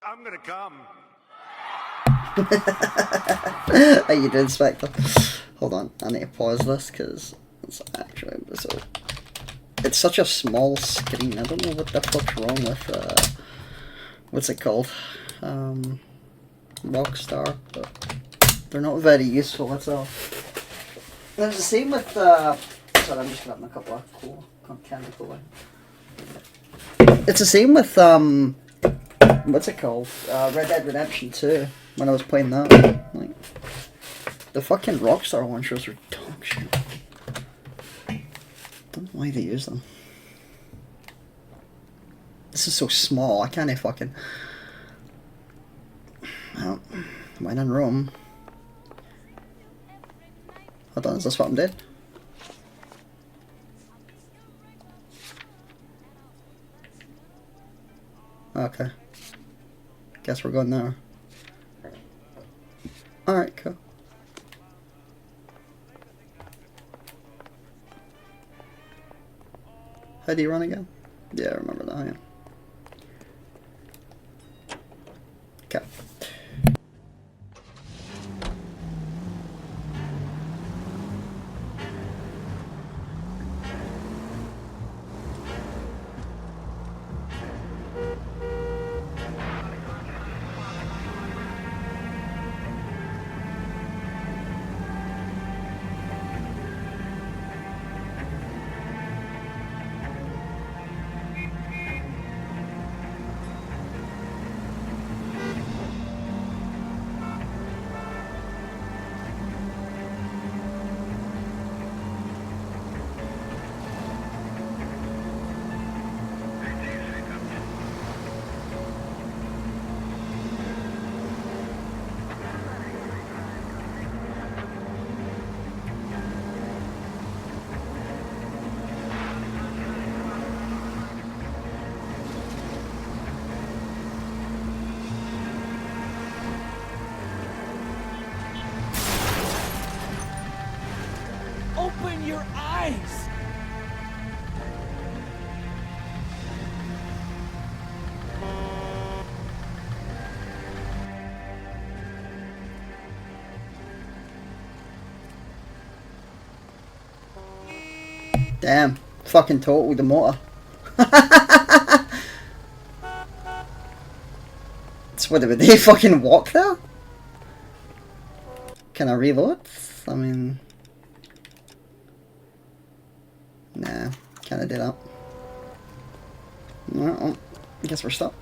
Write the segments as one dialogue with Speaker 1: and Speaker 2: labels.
Speaker 1: I'm gonna come.
Speaker 2: How you doing, Spectre? Hold on, I need to pause this because it's actually so. It's such a small screen. I don't know what the fuck's wrong with what's it called? Rockstar, but they're not very useful at all. It's the same with sorry, I'm just grabbing a couple of candy cola. It's the same with what's it called? Red Dead Redemption 2. When I was playing that, like the fucking Rockstar launchers are dog shit. Don't know why they use them. This is so small. I can't fucking. Well, when in Rome. Hold on, is this what I'm doing? Okay. Guess we're going there. Alright, cool. How do you run again? Yeah, I remember that, yeah. Okay.
Speaker 3: Open your eyes!
Speaker 2: Damn. Fucking total the motor. So what, did they fucking walk there? Can I reload? I mean... Nah, can't do that. Well, I guess we're stuck.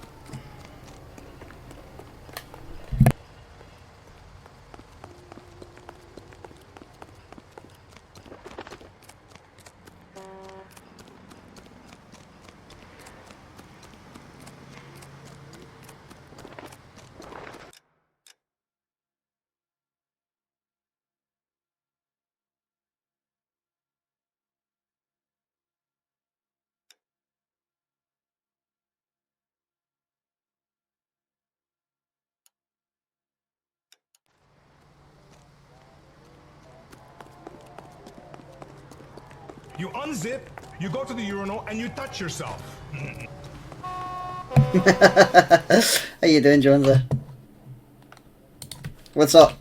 Speaker 1: You unzip, you go to the urinal, and you touch yourself.
Speaker 2: How you doing, Jonesy? What's up?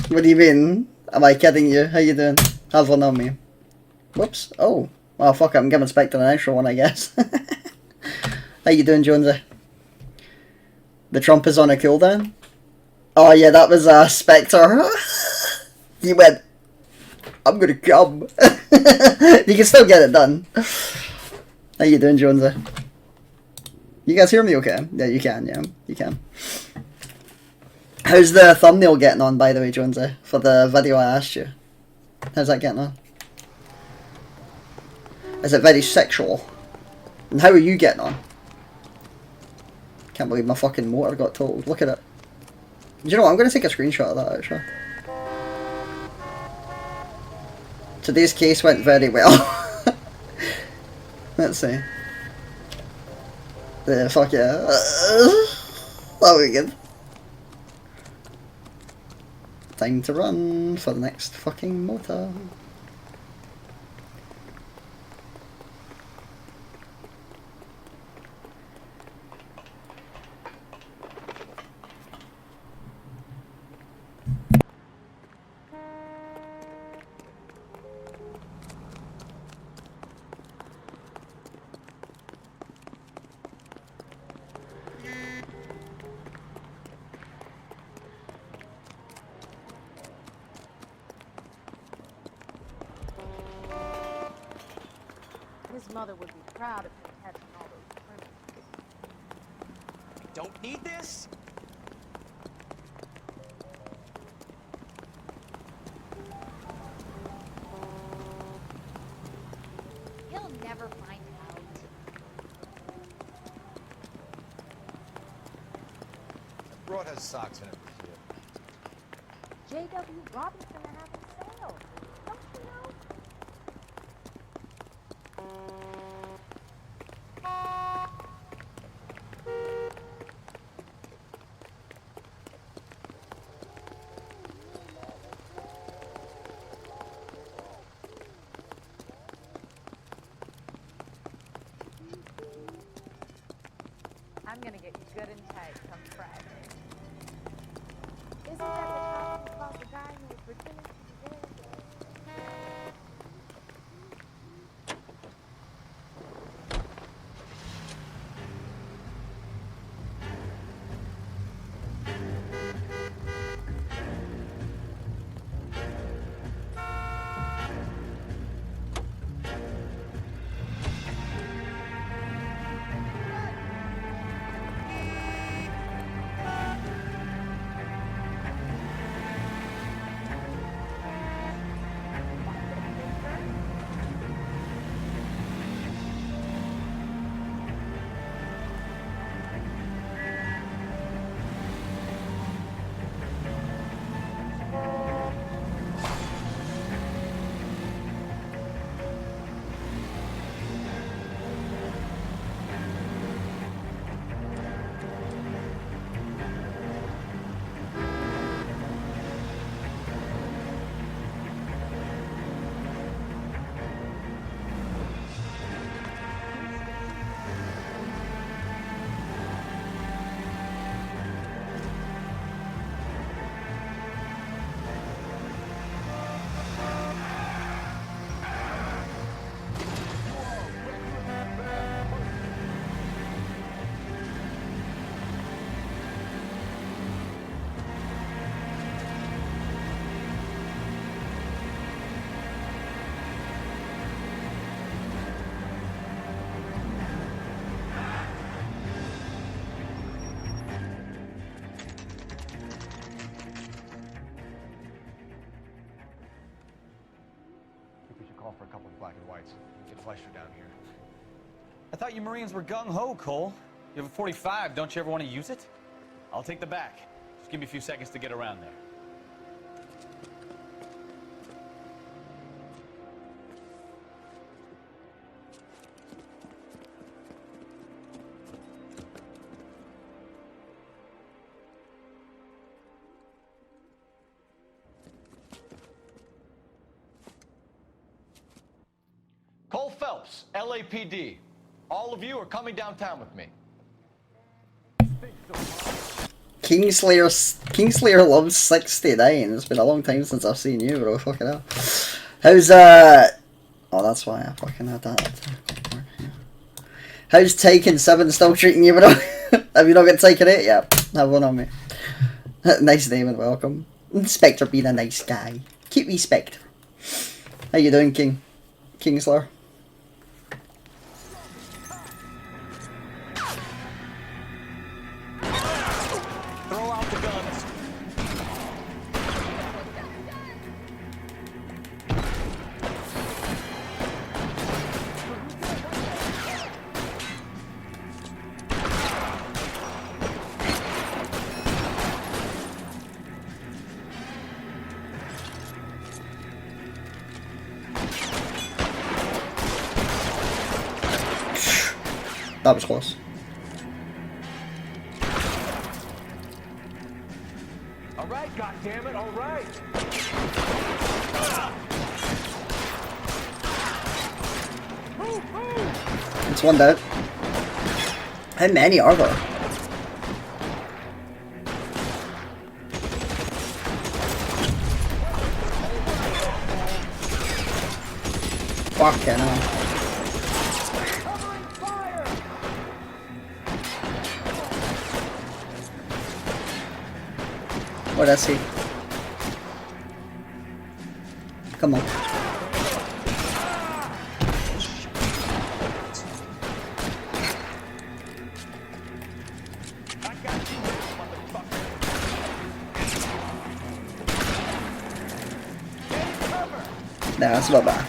Speaker 2: What do you mean? Am I kidding you? How you doing? Have one on me. Whoops. Oh. Well, fuck it. I'm giving Spectre an extra one, I guess. How you doing, Jonesy? The Trump is on a cooldown? Oh yeah, that was Spectre. He went, I'm gonna come. You can still get it done. How you doing, Jonesy? You guys hear me okay? Yeah, you can, yeah. You can. How's the thumbnail getting on, by the way, Jonesy? For the video I asked you. How's that getting on? Is it very sexual? And how are you getting on? Can't believe my fucking motor got totaled. Look at it. Do you know what? I'm going to take a screenshot of that, actually. Today's case went very well. Let's see. Yeah, fuck yeah. That was good. Time to run for the next fucking motor.
Speaker 4: His mother would be proud of him catching all those criminals.
Speaker 3: Don't need this?
Speaker 4: He'll never find out.
Speaker 5: Broad has socks in it.
Speaker 4: J.W. Robinson are having sale. Don't you know? I'm gonna get you good and tight come Friday. Isn't that the talking about the guy who was pretending to be dead?
Speaker 5: Call for a couple of black and whites. Get Fleischer down here.
Speaker 3: I thought you Marines were gung-ho, Cole. You have a 45, don't you ever want to use it? I'll take the back. Just give me a few seconds to get around there.
Speaker 5: Cole Phelps, LAPD. All of you are coming downtown with me.
Speaker 2: Kingslayer loves 69. It's been a long time since I've seen you, bro. Fucking hell. How's oh, that's why I fucking had that. How's Taken 7 still treating you, bro? Have you not got Taken 8 yet? Have one on me. Nice name and welcome. Spectre being a nice guy. Keep me Spectre. How you doing, Kingslayer?
Speaker 3: Throw out the guns.
Speaker 2: That was close.
Speaker 5: All right, goddammit, all right.
Speaker 2: It's one down. How many are there? Fucking hell. What I see? Come on. that's not bad.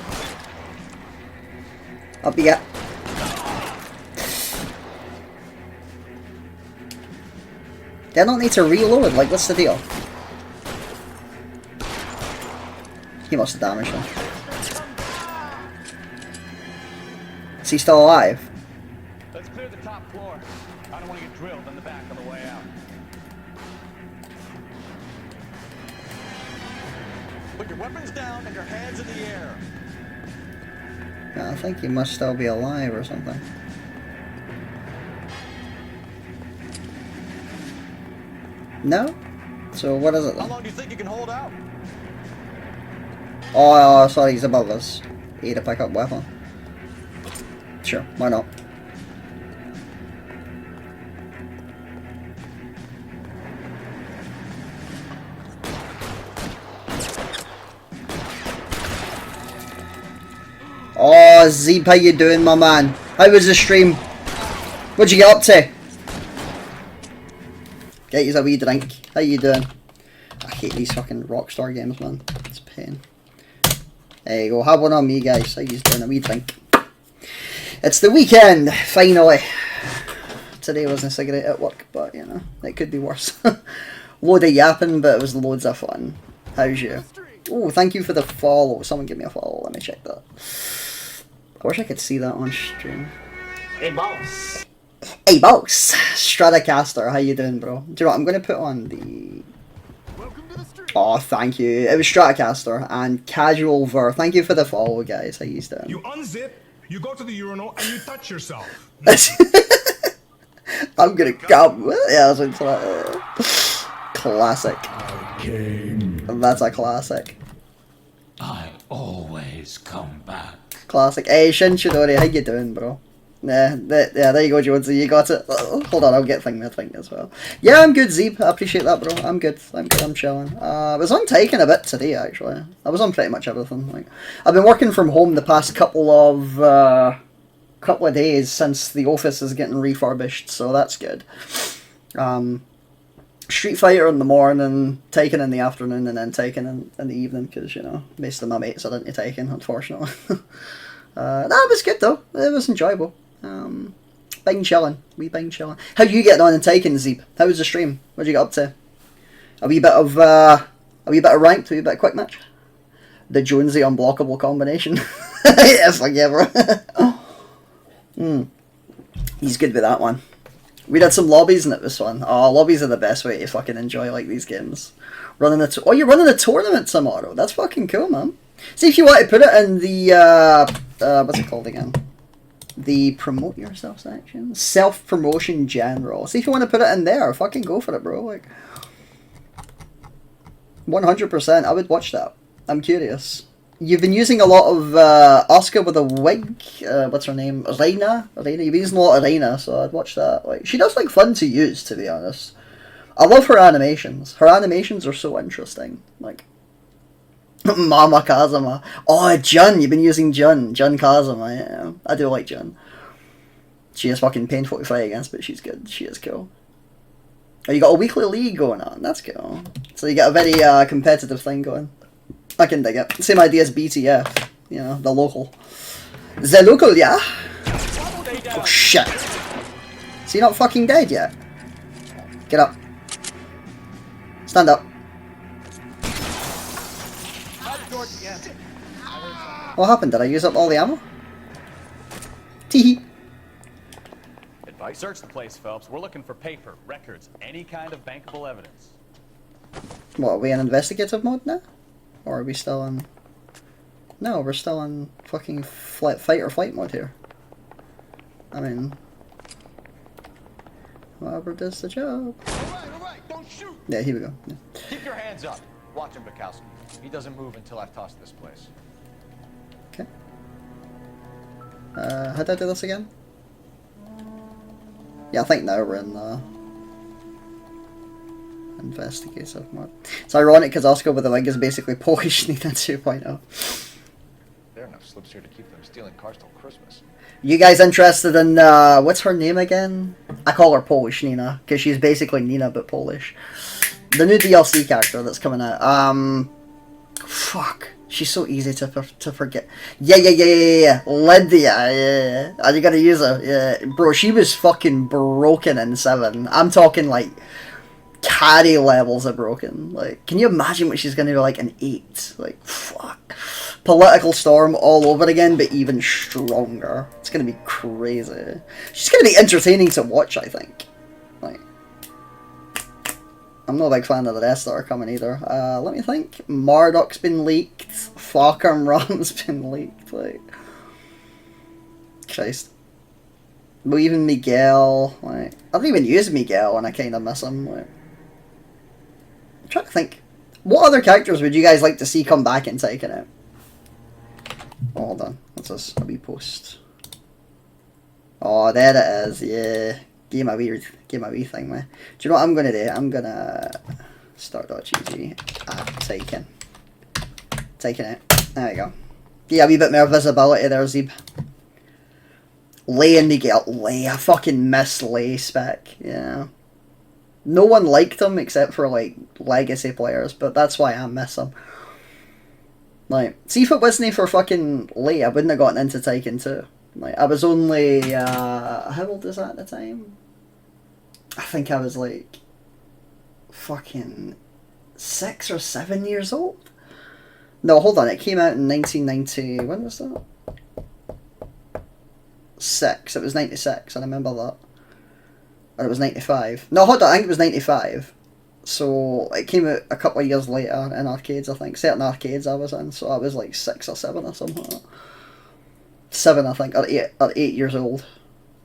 Speaker 2: Up you get. They don't need to reload, like, what's the deal? He must have damaged him. Is he still alive?
Speaker 3: Let's clear the top floor. I don't want to get drilled in the back on the way out.
Speaker 5: Put your weapons down and your hands in the air.
Speaker 2: Yeah, I think he must still be alive or something. No? So what is it
Speaker 5: How
Speaker 2: then?
Speaker 5: long do you think you can hold out?
Speaker 2: Oh, sorry, he's above us. He had to pick up weapon. Sure, why not? Oh, Zeep, how you doing, my man? How was the stream? What'd you get up to? Get you a wee drink. How you doing? I hate these fucking Rockstar games, man. It's a pain. There you go. Have one on me, guys. How you doing? A wee drink. It's the weekend, finally. Today wasn't so great at work, but you know, it could be worse. Load of yapping, but it was loads of fun. How's you? Oh, thank you for the follow. Someone give me a follow. Let me check that. I wish I could see that on stream.
Speaker 6: Hey, boss.
Speaker 2: Hey, boss. Stratocaster, how you doing, bro? Do you know what? I'm going to put on the... Oh, thank you. It was Stratocaster and Casual Ver. Thank you for the follow, guys. How you doing?
Speaker 1: You unzip, you go to the urinal, and you touch yourself.
Speaker 2: I'm gonna come. Yeah, that's into that. Classic. That's a classic.
Speaker 7: I always come back.
Speaker 2: Classic. Hey, Shin Chidori, how you doing, bro? Yeah, there you go, Jonesy. You got it. Hold on, I'll get thing as well. Yeah, I'm good, Zeep. I appreciate that, bro. I'm good. I'm chilling. I was on Taken a bit today, actually. I was on pretty much everything. Like, I've been working from home the past couple of days since the office is getting refurbished, so that's good. Street Fighter in the morning, Taken in the afternoon, and then Taken in the evening, because, you know, most of my mates are into Taken, unfortunately. That was good, though. It was enjoyable. Bing chilling. Bing chilling. How you getting on in Taken, Zeep? How was the stream? What'd you get up to? A wee bit of ranked, a wee bit of quick match? The Jonesy unblockable combination. Yes, like ever. He's good with that one. We did some lobbies and it was fun. Oh, lobbies are the best way to fucking enjoy like these games. Oh, you're running a tournament tomorrow. That's fucking cool, man. See if you want to put it in the what's it called again? The promote yourself section, self promotion general. See if you want to put it in there. Fucking go for it, bro. Like 100%. I would watch that. I'm curious. You've been using a lot of Oscar with a wig. What's her name? Reina. You've been using a lot of Reina, so I'd watch that. Like, she does like fun to use, to be honest. I love her animations. Her animations are so interesting. Like, Mama Kazuma. Oh, Jun. You've been using Jun. Jun Kazuma. Yeah, I do like Jun. She is fucking painful to fight against, but she's good. She is cool. Oh, you got a weekly league going on. That's cool. So you got a very competitive thing going. I can dig it. Same idea as BTF. You know, the local. The local, yeah? Oh, shit. Is he not fucking dead yet? Get up. Stand up. What happened? Did I use up all the ammo? Teehee.
Speaker 3: Advice: search the place, Phelps. We're looking for paper, records, any kind of bankable evidence.
Speaker 2: What, are we in investigative mode now? Or are we still in... No, we're still in fucking fight or flight mode here. I mean... Whoever does the job.
Speaker 5: Alright, don't shoot!
Speaker 2: Yeah, here we go. Yeah.
Speaker 5: Keep your hands up. Watch him, Bukowski. He doesn't move until I've tossed this place.
Speaker 2: Okay. How do I do this again? Yeah, I think now we're in investigative mode. It's ironic because Oscar with the wig is basically Polish Nina 2.0.
Speaker 5: There are enough slips here to keep them stealing cars till Christmas.
Speaker 2: You guys interested in, what's her name again? I call her Polish Nina, because she's basically Nina but Polish. The new DLC character that's coming out. Fuck. She's so easy to forget. Yeah. Lydia, yeah. Are you gonna use her? Yeah. Bro, she was fucking broken in 7. I'm talking like carry levels of broken. Like, can you imagine what she's gonna be like in 8? Like, fuck. Political storm all over again, but even stronger. It's gonna be crazy. She's gonna be entertaining to watch, I think. Like, I'm not a big fan of the rest that are coming either. Let me think. Marduk's been leaked. Farkham Rum's been leaked. Like, Christ. But even Miguel. Like, I don't even use Miguel, and I kind of miss him. Like, I'm trying to think. What other characters would you guys like to see come back in Taken Out? Oh, hold on. What's this? A wee post. Oh, there it is. Yeah. Give my wee thing, man. Do you know what I'm gonna do? I'm gonna start.gg Taken Out. There we go. Yeah, a wee bit more visibility there, Zeeb. Lay and Miguel. Lay. I fucking miss Lay spec. Yeah. No one liked him except for like legacy players, but that's why I miss him. Like, see if it wasn't for fucking Lay, I wouldn't have gotten into Taken 2. Like, I was only, how old was I at the time? I think I was like, fucking 6 or 7 years old? No, hold on, it came out in 1990, when was that? 6, it was 96, I remember that. Or it was 95. No, hold on, I think it was 95. So, it came out a couple of years later in arcades, I think. Certain arcades I was in, so I was like 6 or 7 or something like that. 7, I think, or 8 years old.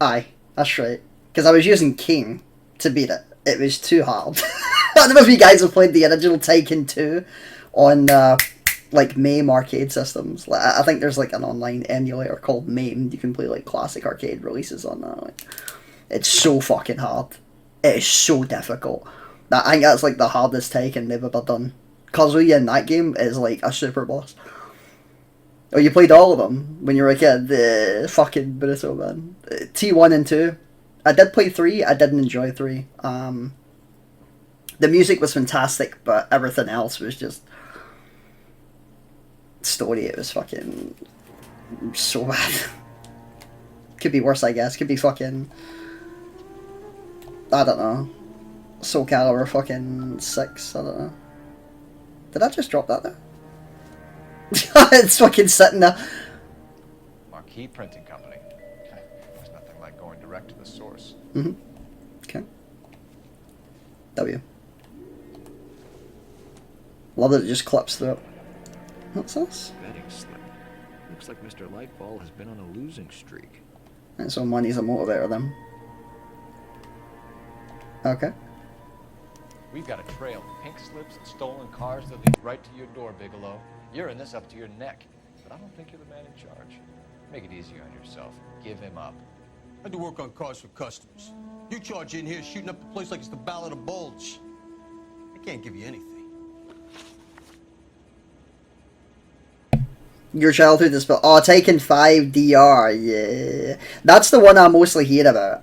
Speaker 2: Aye, that's right. Because I was using King to beat it. It was too hard. I don't know if you guys have played the original Taken 2 on, like, MAME arcade systems. Like, I think there's, like, an online emulator called MAME. You can play, like, classic arcade releases on that. Like, it's so fucking hard. It is so difficult. I think that's, like, the hardest Taken they've ever done. Kazuya in that game is, like, a super boss. Oh, you played all of them when you were a kid? Fucking brutal, man. T1 and 2. I did play 3. I didn't enjoy 3. The music was fantastic, but everything else was just... Story, it was fucking... so bad. Could be worse, I guess. Could be fucking... I don't know. Soul Calibur fucking 6, I don't know. Did I just drop that there? It's fucking sitting there.
Speaker 5: Marquee Printing Company. Okay. There's nothing like going direct to the source.
Speaker 2: Mm-hmm. Okay. W. Love that it just clips through it. What's this?
Speaker 8: Betting slip. Looks like Mr. Lightball has been on a losing streak.
Speaker 2: And so money's a motivator then. Okay.
Speaker 5: We've got a trail of pink slips and stolen cars that lead right to your door, Bigelow. You're in this up to your neck, but I don't think you're the man in charge. Make it easier on yourself. Give him up.
Speaker 9: I do work on cars for customers. You charge in here shooting up the place like it's the Ballad of Bulge. I can't give you anything.
Speaker 2: Your childhood is built. Oh, Taken 5 DR, yeah. That's the one I mostly hear about.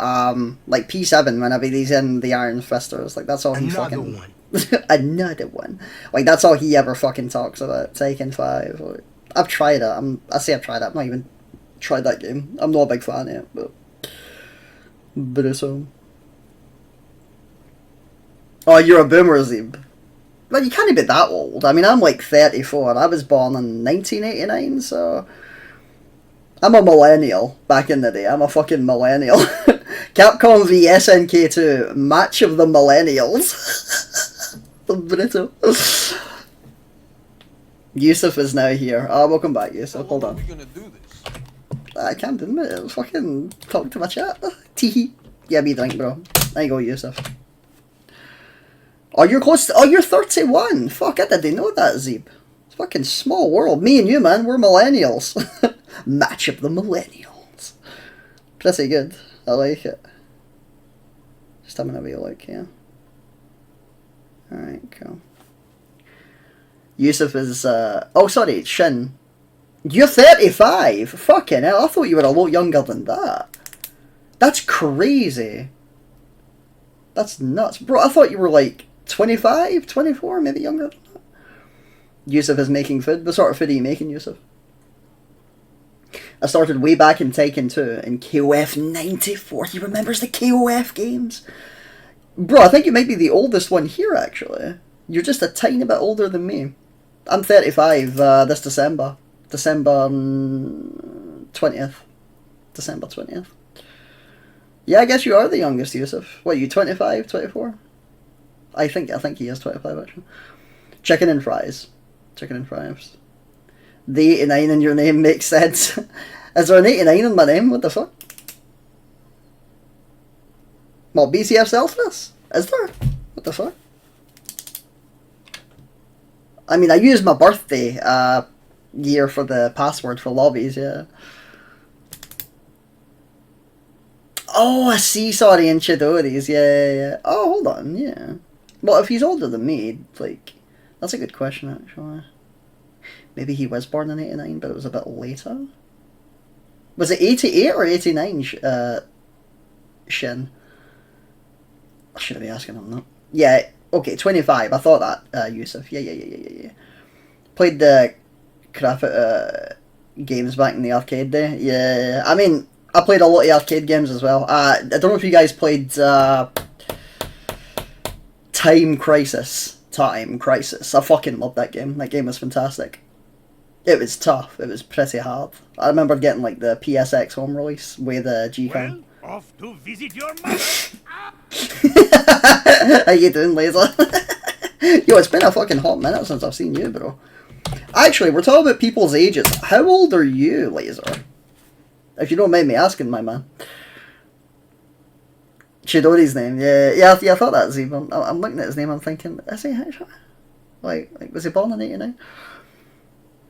Speaker 2: Like P7, whenever he's in the Iron Fisters, like that's all he fucking...
Speaker 9: one.
Speaker 2: Another one. Like that's all he ever fucking talks about. Taken 5. Like, I've tried it. I say I've tried it. I've not even tried that game. I'm not a big fan of it, but it's Oh, you're a boomer, Zeeb. Well, you can't be that old. I mean, I'm like 34. I was born in 1989, so... I'm a millennial back in the day. I'm a fucking millennial. Capcom v SNK2. Match of the millennials. Brutal. Yusuf is now here. Welcome back, Yusuf. Hold on.
Speaker 9: How are we gonna do this?
Speaker 2: I can't admit it. Fucking talk to my chat. Teehee. Yeah, me drink, bro. There you go, Yusuf. Oh, you're close to... Oh, you're 31. Fuck, I didn't know that, Zeeb. It's a fucking small world. Me and you, man, we're millennials. Match of the millennials. Pretty good. I like it. Just having a wee look, yeah. Alright, cool. Yusuf is, Oh, sorry, Shin. You're 35! Fucking hell, I thought you were a lot younger than that. That's crazy. That's nuts. Bro, I thought you were like 25, 24, maybe younger than that. Yusuf is making food. What sort of food are you making, Yusuf? I started way back in Taken 2 in KOF 94. He remembers the KOF games. Bro, I think you might be the oldest one here, actually. You're just a tiny bit older than me. I'm 35 this December. December 20th. December 20th. Yeah, I guess you are the youngest, Yusuf. What, you 25, 24? I think he is 25, actually. Chicken and fries. Chicken and fries. The 89 in your name makes sense. Is there an 89 in my name? What the fuck? What, BCF Selfless? Is there? What the fuck? I mean, I used my birthday year for the password for lobbies, yeah. Oh, I see, sorry, in Chidori's, yeah. Oh, hold on, yeah. Well, if he's older than me, like, that's a good question, actually. Maybe he was born in 89, but it was a bit later? Was it 88 or 89, Shin? I should be asking him that. Yeah, okay, 25. I thought that, Yusuf. Yeah. Played the crap at games back in the arcade day. Yeah, I mean, I played a lot of arcade games as well. I don't know if you guys played Time Crisis. I fucking loved that game. That game was fantastic. It was tough. It was pretty hard. I remember getting like the PSX home release with the G-Con.
Speaker 10: Well, off to visit your mother.
Speaker 2: How you doing, Laser? Yo, it's been a fucking hot minute since I've seen you, bro. Actually, we're talking about people's ages. How old are you, Laser? If you don't mind me asking, my man. Chidori's name, yeah, I thought that was even. I'm looking at his name, I'm thinking, is he actually? Like was he born in 89?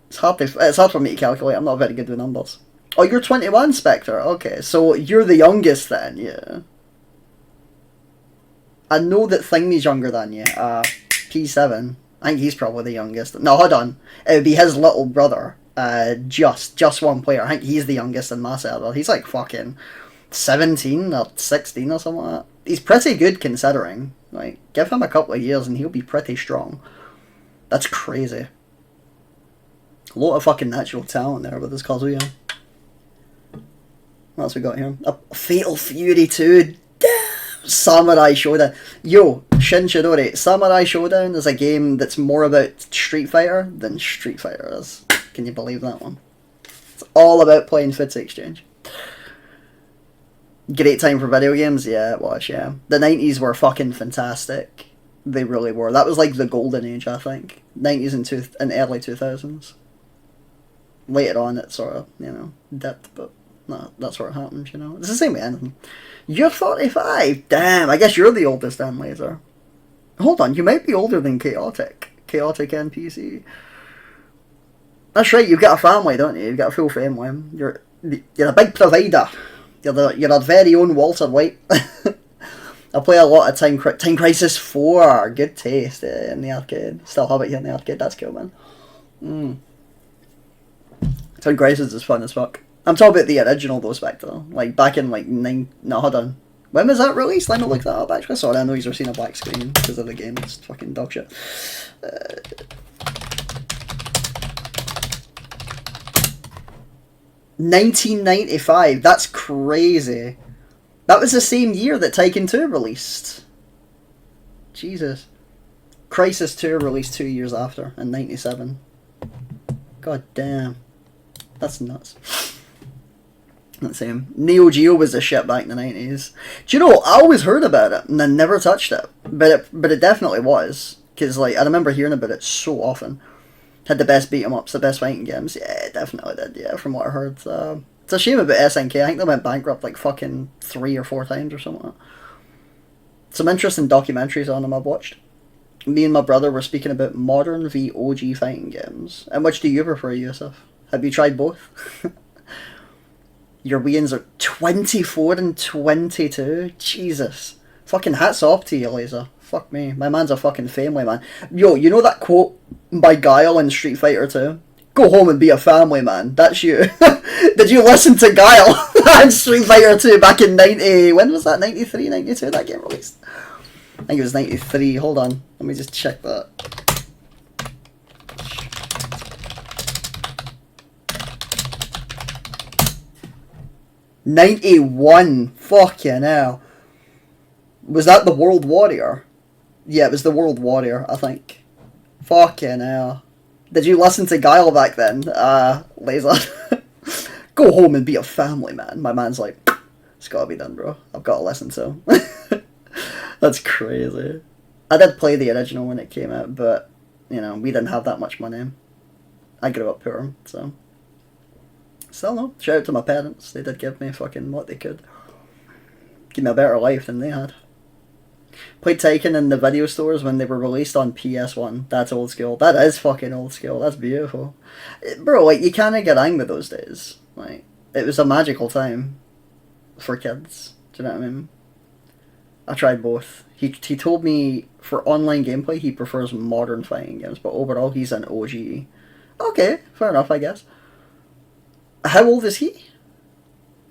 Speaker 2: It's hard for me to calculate. I'm not very good with numbers. Oh, you're 21, Spectre. Okay, so you're the youngest then, yeah. I know that Thingy's younger than you. P7. I think he's probably the youngest. No, hold on. It would be his little brother. Just one player. I think he's the youngest in my server. He's like fucking 17 or 16 or something like that. He's pretty good considering. Like, give him a couple of years and he'll be pretty strong. That's crazy. A lot of fucking natural talent there with this Kazuya. What else we got here? A Fatal Fury 2. Damn! Samurai Showdown. Yo, Shin Chidori, Samurai Showdown is a game that's more about Street Fighter than Street Fighter is. Can you believe that one? It's all about playing Fits Exchange. Great time for video games? Yeah, it was, yeah. The 90s were fucking fantastic. They really were. That was like the golden age, I think. 90s and early 2000s. Later on, it sort of, you know, dipped, but no, that's what happened, you know. It's the same with anything. You're 45! Damn, I guess you're the oldest then, Laser. Hold on, you might be older than Chaotic. Chaotic NPC. That's right, you've got a family, don't you? You've got a full family. You're a big provider. You're our very own Walter White. I play a lot of Time Crisis 4. Good taste in the arcade. Still have it here in the arcade. That's cool, man. Time Crisis is fun as fuck. I'm talking about the original though, Spectre. Like back in like no, hold on. When was that released? Let me look that up actually. Sorry, I know you're seeing a black screen because of the game. It's fucking dog shit. 1995. That's crazy. That was the same year that Taken 2 released. Jesus. Crisis 2 released 2 years after, in 97. God damn. That's nuts. Let's see. Neo Geo was a shit back in the 90s. Do you know, I always heard about it, and I never touched it. But it definitely was. Because, like, I remember hearing about it so often. Had the best beat-em-ups, the best fighting games. Yeah, it definitely did, yeah, from what I heard. It's a shame about SNK. I think they went bankrupt like fucking 3 or 4 times or something like that. Some interesting documentaries on them I've watched. Me and my brother were speaking about modern v OG fighting games. And which do you prefer, Yusuf? Have you tried both? Your weigh-ins are 24 and 22. Jesus. Fucking hats off to you, Laser. Fuck me. My man's a fucking family man. Yo, you know that quote by Guile in Street Fighter 2? Go home and be a family man. That's you. Did you listen to Guile in Street Fighter 2 back in 90... When was that? 93, 92 that game released? I think it was 93. Hold on. Let me just check that. 91. Fucking hell. Was that the World Warrior? Yeah, it was the World Warrior, I think. Fucking hell. Did you listen to Guile back then, Laser? Go home and be a family man. My man's like, it's gotta be done, bro. I've gotta listen to him. That's crazy. I did play the original when it came out, but, you know, we didn't have that much money. I grew up poor, so. Still no. Shout out to my parents. They did give me fucking what they could. Give me a better life than they had. Played Tycoon in the video stores when they were released on PS1. That's old school. That is fucking old school. That's beautiful. Bro, like, you can't get angry those days. Like, it was a magical time for kids. Do you know what I mean? I tried both. He told me for online gameplay he prefers modern fighting games, but overall he's an OG. Okay, fair enough, I guess. How old is he?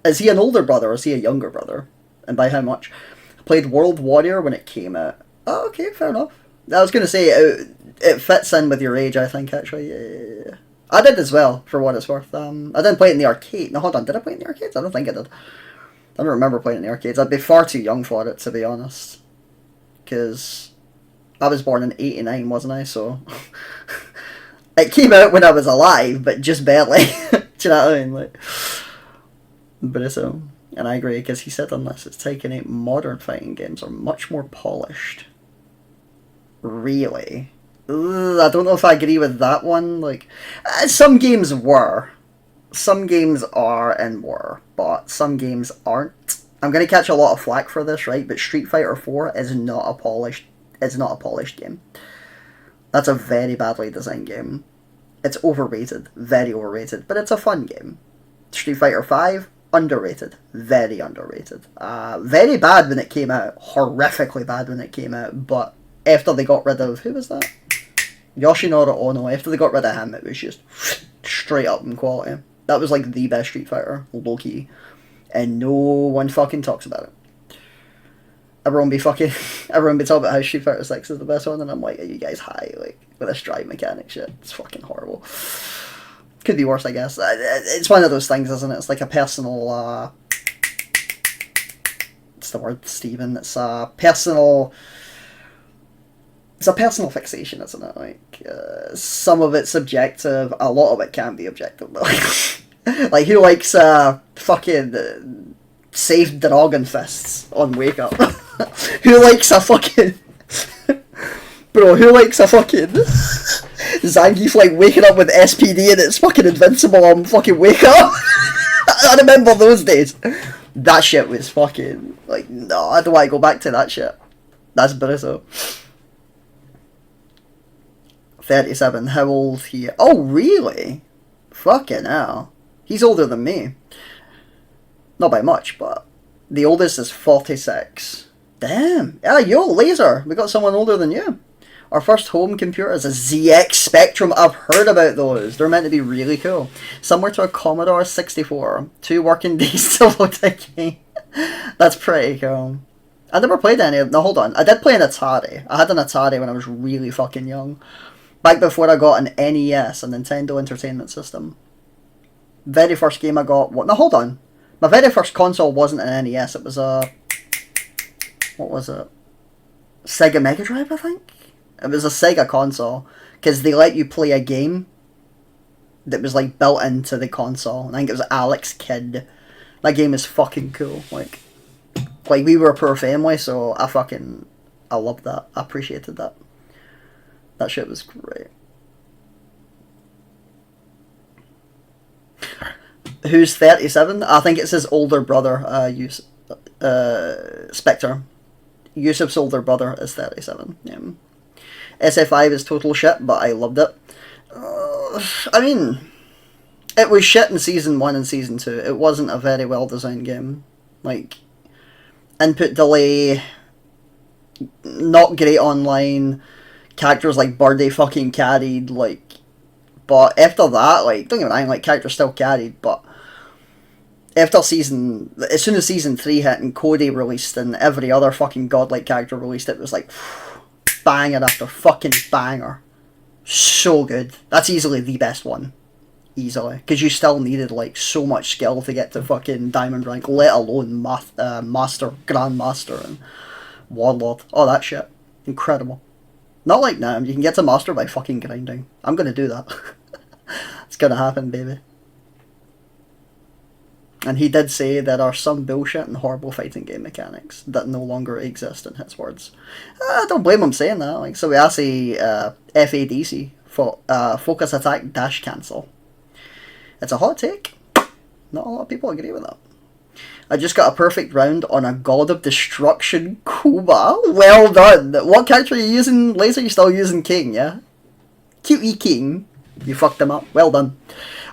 Speaker 2: Is he an older brother or is he a younger brother? And by how much? Played World Warrior when it came out. Oh, okay, fair enough. I was going to say, it fits in with your age, I think, actually. Yeah. I did as well, for what it's worth. I didn't play it in the arcade. No, hold on, did I play it in the arcades? I don't think I did. I don't remember playing it in the arcades. I'd be far too young for it, to be honest. Because I was born in 89, wasn't I? So it came out when I was alive, but just barely. Do you know what I mean? Like, but it's and I agree, because he said unless it's taken out, modern fighting games are much more polished. Really? Ugh, I don't know if I agree with that one. Like, some games were. Some games are and were, but some games aren't. I'm going to catch a lot of flack for this, right? But Street Fighter 4 is not a polished game. That's a very badly designed game. It's overrated, very overrated, but it's a fun game. Street Fighter 5, underrated, very underrated. Very bad when it came out, horrifically bad when it came out, but after they got rid of, who was that? Yoshinori Ono, after they got rid of him, it was just straight up in quality. That was like the best Street Fighter, low-key, and no one fucking talks about it. Everyone be talking about how Street Fighter 6 is the best one, and I'm like, are you guys high? Like, with this drive mechanic shit, it's fucking horrible. Could be worse, I guess. It's one of those things, isn't it? It's like a personal, what's the word, Stephen? It's a personal fixation, isn't it? Like, some of it's subjective, a lot of it can be objective, though. Like, who likes, fucking, saved dragon fists on Wake Up? Who likes a fucking... Bro, who likes a fucking... Zangief, like, waking up with SPD and it's fucking invincible on fucking Wake Up? I remember those days. That shit was fucking... Like, no, I don't want to go back to that shit. That's brutal. 37, how old he... Oh, really? Fucking hell. He's older than me. Not by much, but... The oldest is 46. Damn. Yeah, yo, Laser. We got someone older than you. Our first home computer is a ZX Spectrum. I've heard about those. They're meant to be really cool. Similar to a Commodore 64. 2 working days to load a game. That's pretty cool. I never played any of... No, hold on. I did play an Atari. I had an Atari when I was really fucking young. Back before I got an NES, a Nintendo Entertainment System. Very first game I got... What? No, hold on. My very first console wasn't an NES. It was a... What was it? Sega Mega Drive, I think? It was a Sega console. Because they let you play a game that was, like, built into the console. I think it was Alex Kidd. That game is fucking cool. Like, we were a poor family, so I loved that. I appreciated that. That shit was great. Who's 37? I think it's his older brother, Spectre. Yusuf's older brother is 37. Yeah. SF5 is total shit, but I loved it. I mean, it was shit in Season 1 and Season 2. It wasn't a very well-designed game. Like, input delay, not great online, characters like Birdie fucking carried, like, but after that, like, don't get me wrong, like, characters still carried, but after as soon as Season 3 hit and Cody released and every other fucking godlike character released, it was like, banger after fucking banger. So good. That's easily the best one. easily, because you still needed like so much skill to get to fucking diamond rank, let alone master, grandmaster, and warlord. All that shit, incredible. Not like now, you can get to master by fucking grinding. I'm gonna do that. It's gonna happen, baby. And he did say there are some bullshit and horrible fighting game mechanics that no longer exist, in his words. I don't blame him saying that. Like, so I say FADC, for focus attack dash cancel. It's a hot take. Not a lot of people agree with that. I just got a perfect round on a God of Destruction Kuba. Well done. What character are you using, Laser? You still using King, yeah? QE King. You fucked him up. Well done.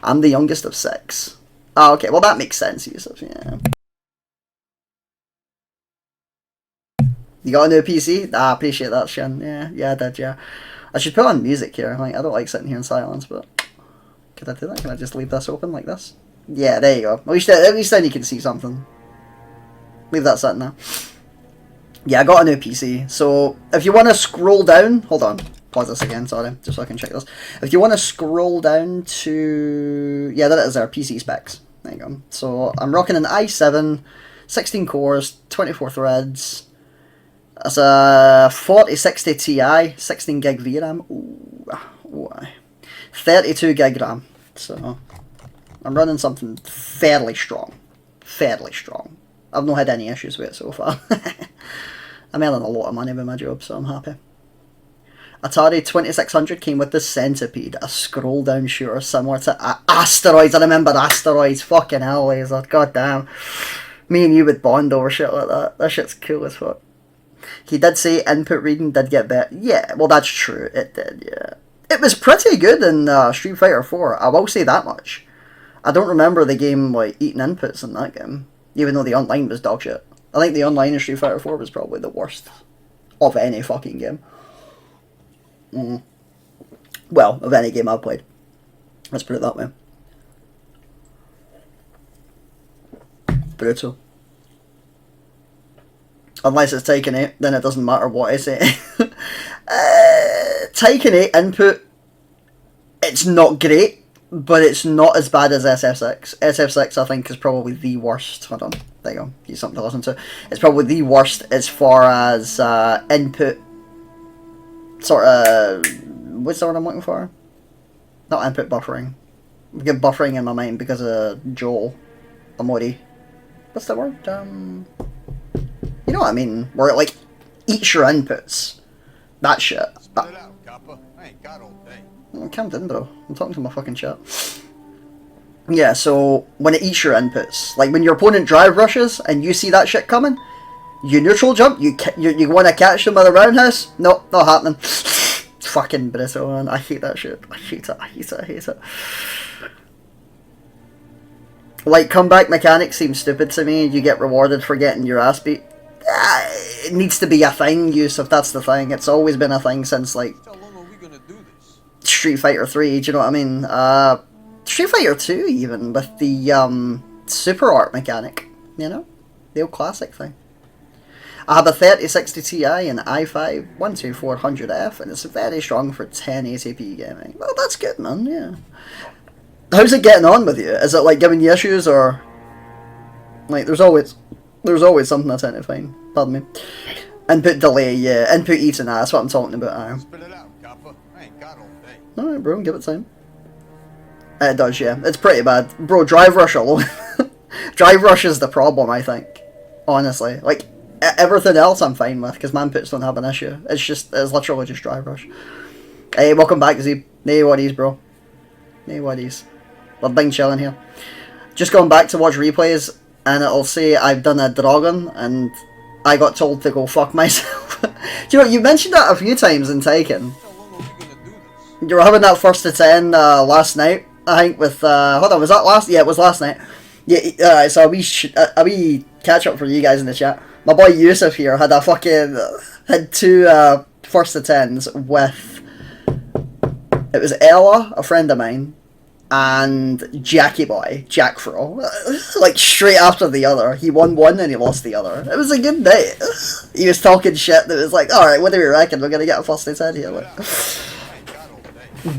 Speaker 2: I'm the youngest of 6. Oh, okay. Well, that makes sense, Yusuf. Yeah. You got a new PC? Ah, I appreciate that, Shin. Yeah, I did, yeah. I should put on music here. Like, I don't like sitting here in silence, but... Could I do that? Can I just leave this open like this? Yeah, there you go. At least then you can see something. Leave that sitting there. Yeah, I got a new PC. So, if you want to scroll down... Hold on. Pause this again, sorry. Just so I can check this. If you want to scroll down to... Yeah, that is our PC specs. There you go. So, I'm rocking an i7, 16 cores, 24 threads. That's a 4060 Ti, 16 gig VRAM. Ooh, 32 gig RAM. So... I'm running something fairly strong. Fairly strong. I've not had any issues with it so far. I'm earning a lot of money with my job, so I'm happy. Atari 2600 came with the Centipede, a scroll-down shooter similar to Asteroids. I remember Asteroids. Fucking hell, Laser. God damn. Me and you would bond over shit like that. That shit's cool as fuck. He did say input reading did get better. Yeah, well, that's true. It did, yeah. It was pretty good in Street Fighter 4. I will say that much. I don't remember the game like eating inputs in that game, even though the online was dog shit. I think the online in Street Fighter 4 was probably the worst of any fucking game. Well, of any game I've played. Let's put it that way. Brutal. Unless it's Tekken 8, then it doesn't matter what I say. Tekken 8 input, it's not great. But it's not as bad as SF6. SF6, I think, is probably the worst. Hold on. There you go. Use something to listen to. It's probably the worst as far as input. Sort of. What's the word I'm looking for? Not input buffering. I get buffering in my mind because of Joel Amori. What's the word? You know what I mean? Where it, like, eats your inputs. That shit.
Speaker 9: Spit it out, Kappa. I ain't got all day.
Speaker 2: I'm camped in, bro. I'm talking to my fucking chat. Yeah, so when it eats your inputs, like when your opponent drive rushes and you see that shit coming, you neutral jump, you want to catch them with a roundhouse? No, not happening. It's fucking brutal, man. I hate that shit. I hate it. Like, comeback mechanics seem stupid to me. You get rewarded for getting your ass beat. It needs to be a thing, Yusuf, that's the thing. It's always been a thing since, like, Street Fighter 3, do you know what I mean? Street Fighter 2 even, with the super art mechanic, you know? The old classic thing. I have a 3060 Ti and i5 12400F, and it's very strong for 1080p gaming. Well, that's good, man, yeah. How's it getting on with you? Is it like giving you issues, or... Like, there's always something I tend to find. Pardon me. Input delay, yeah. Input eating, that's what I'm talking about. Alright, bro, give it time. It does, yeah. It's pretty bad. Bro, drive rush alone. Drive rush is the problem, I think. Honestly. Like, everything else I'm fine with, because my inputs don't have an issue. It's literally just drive rush. Hey, welcome back, Z. No worries, bro. No worries. We're bing chilling here. Just going back to watch replays, and it'll say I've done a dragon, and I got told to go fuck myself. Do you know, you mentioned that a few times in Taken. You were having that first to 10 last night, I think, with, hold on, was that last? Yeah, it was last night. Yeah, so a wee catch up for you guys in the chat. My boy Yusuf here had two first to 10s with, it was Ella, a friend of mine, and Jackie Boy, Jack Fro, like straight after the other. He won one and he lost the other. It was a good night. He was talking shit that was like, alright, what do we reckon? We're gonna get a first to 10 here. Like.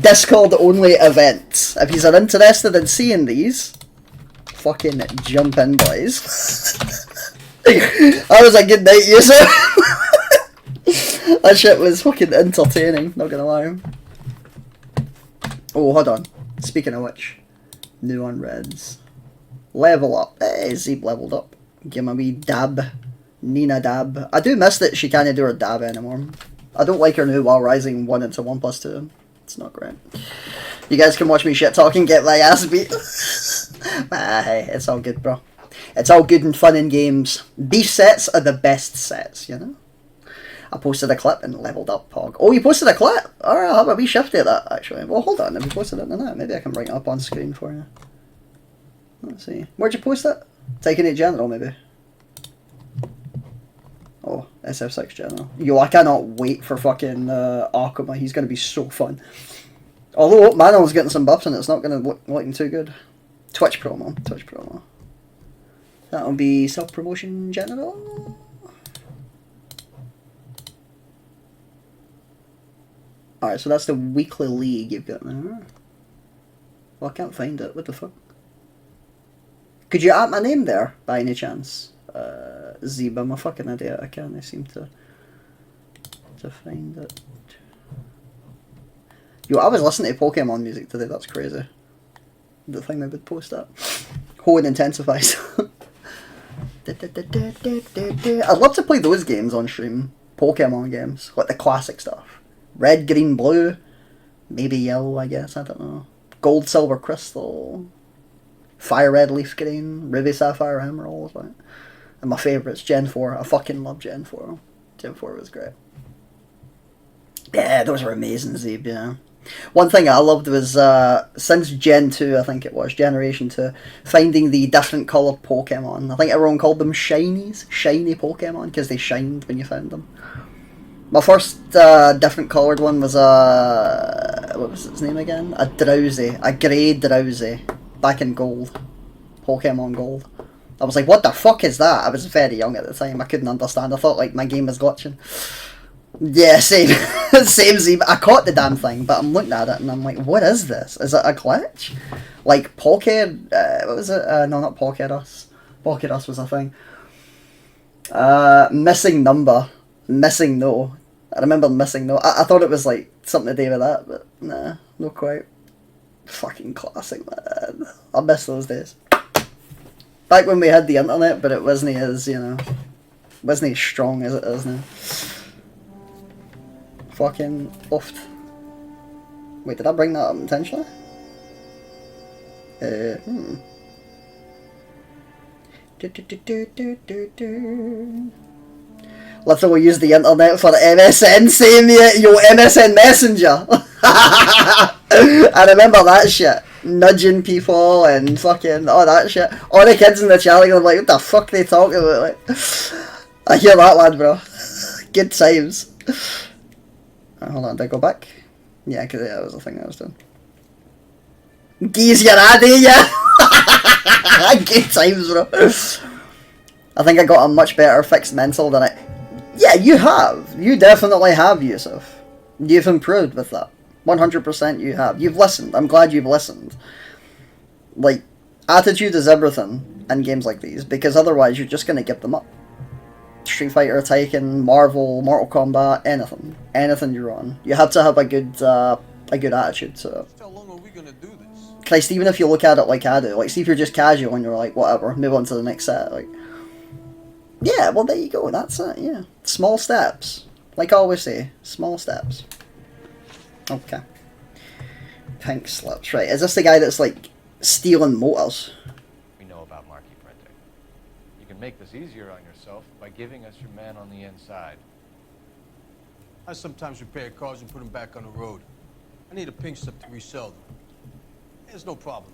Speaker 2: Discord only events. If you're interested in seeing these, fucking jump in, boys. That was a good night, you sir. That shit was fucking entertaining, not gonna lie. Oh, hold on. Speaking of which, new on Reds. Level up. Hey, Zeeb leveled up. Give him a wee dab. Nina dab. I do miss that she can't do her dab anymore. I don't like her new while rising 1 into 1+2. It's not great. You guys can watch me shit talk and get my ass beat. Hey, it's all good, bro. It's all good and fun in games. These sets are the best sets, you know? I posted a clip and leveled up, Pog. Oh, you posted a clip? Alright, I'll have a wee shifty at that, actually. Well, hold on, if you posted it now, maybe I can bring it up on screen for you. Let's see. Where'd you post it? Taking it general, maybe? Oh, SF6 general. Yo, I cannot wait for fucking Arkema. He's going to be so fun. Although, Manel's getting some buffs and it's not going to look looking too good. Twitch promo. Twitch promo. That'll be self-promotion general. Alright, so that's the weekly league you've got there. Well, I can't find it. What the fuck? Could you add my name there, by any chance? Zeeb, I'm a fucking idiot. I can't seem to find it. Yo, I was listening to Pokemon music today. That's crazy. The thing they would post that. Hoenn intensifies. I'd love to play those games on stream. Pokemon games, like the classic stuff. Red, green, blue, maybe yellow. I guess I don't know. Gold, silver, crystal. Fire red, leaf green, ruby, sapphire, emerald, right? And my favourites, Gen 4. I fucking love Gen 4. Gen 4 was great. Yeah, those were amazing, Zeeb, yeah. One thing I loved was, since Gen 2, I think it was, Generation 2, finding the different coloured Pokemon. I think everyone called them shinies, shiny Pokemon, because they shined when you found them. My first different coloured one was what was its name again? A Drowsy, a grey Drowsy. Back in Gold. Pokemon Gold. I was like, what the fuck is that? I was very young at the time. I couldn't understand. I thought like my game was glitching. Yeah, same. Same Zeeb. I caught the damn thing, but I'm looking at it and I'm like, what is this? Is it a glitch? Like what was it? No, not Pokédos. Pokédos was a thing. Missing number. Missing no. I remember missing no. I thought it was like something to do with that, but nah, not quite. Fucking classic, man. I miss those days. Back when we had the internet, but it wasn't as, you know, wasn't as strong as it is now. Fucking oft. Wait, did I bring that up intentionally? Literally use the internet for MSN, same yet, yo, MSN Messenger! I remember that shit. Nudging people and fucking all that shit. All the kids in the chat are like, what the fuck are they talking about? Like, I hear that lad, bro. Good times. Hold on, did I go back? Yeah, because that was the thing I was doing. Geez, you're addy, yeah! Good times, bro. I think I got a much better fixed mental than I... Yeah, you have. You definitely have, Yusuf. You've improved with that. 100% you have. You've listened. I'm glad you've listened. Like, attitude is everything in games like these, because otherwise you're just going to give them up. Street Fighter, Tekken, Marvel, Mortal Kombat, anything. Anything you're on. You have to have a good attitude to it.
Speaker 9: How long are we gonna do this?
Speaker 2: Christ, even if you look at it like I do, like, see if you're just casual and you're like, whatever, move on to the next set, like... Yeah, well, there you go, that's it, yeah. Small steps. Like I always say, small steps. Okay. Pink slips, right. Is this the guy that's, like, stealing motors?
Speaker 5: We know about marquee printing. You can make this easier on yourself by giving us your man on the inside.
Speaker 9: I sometimes repair cars and put them back on the road. I need a pink slip to resell them. There's no problem.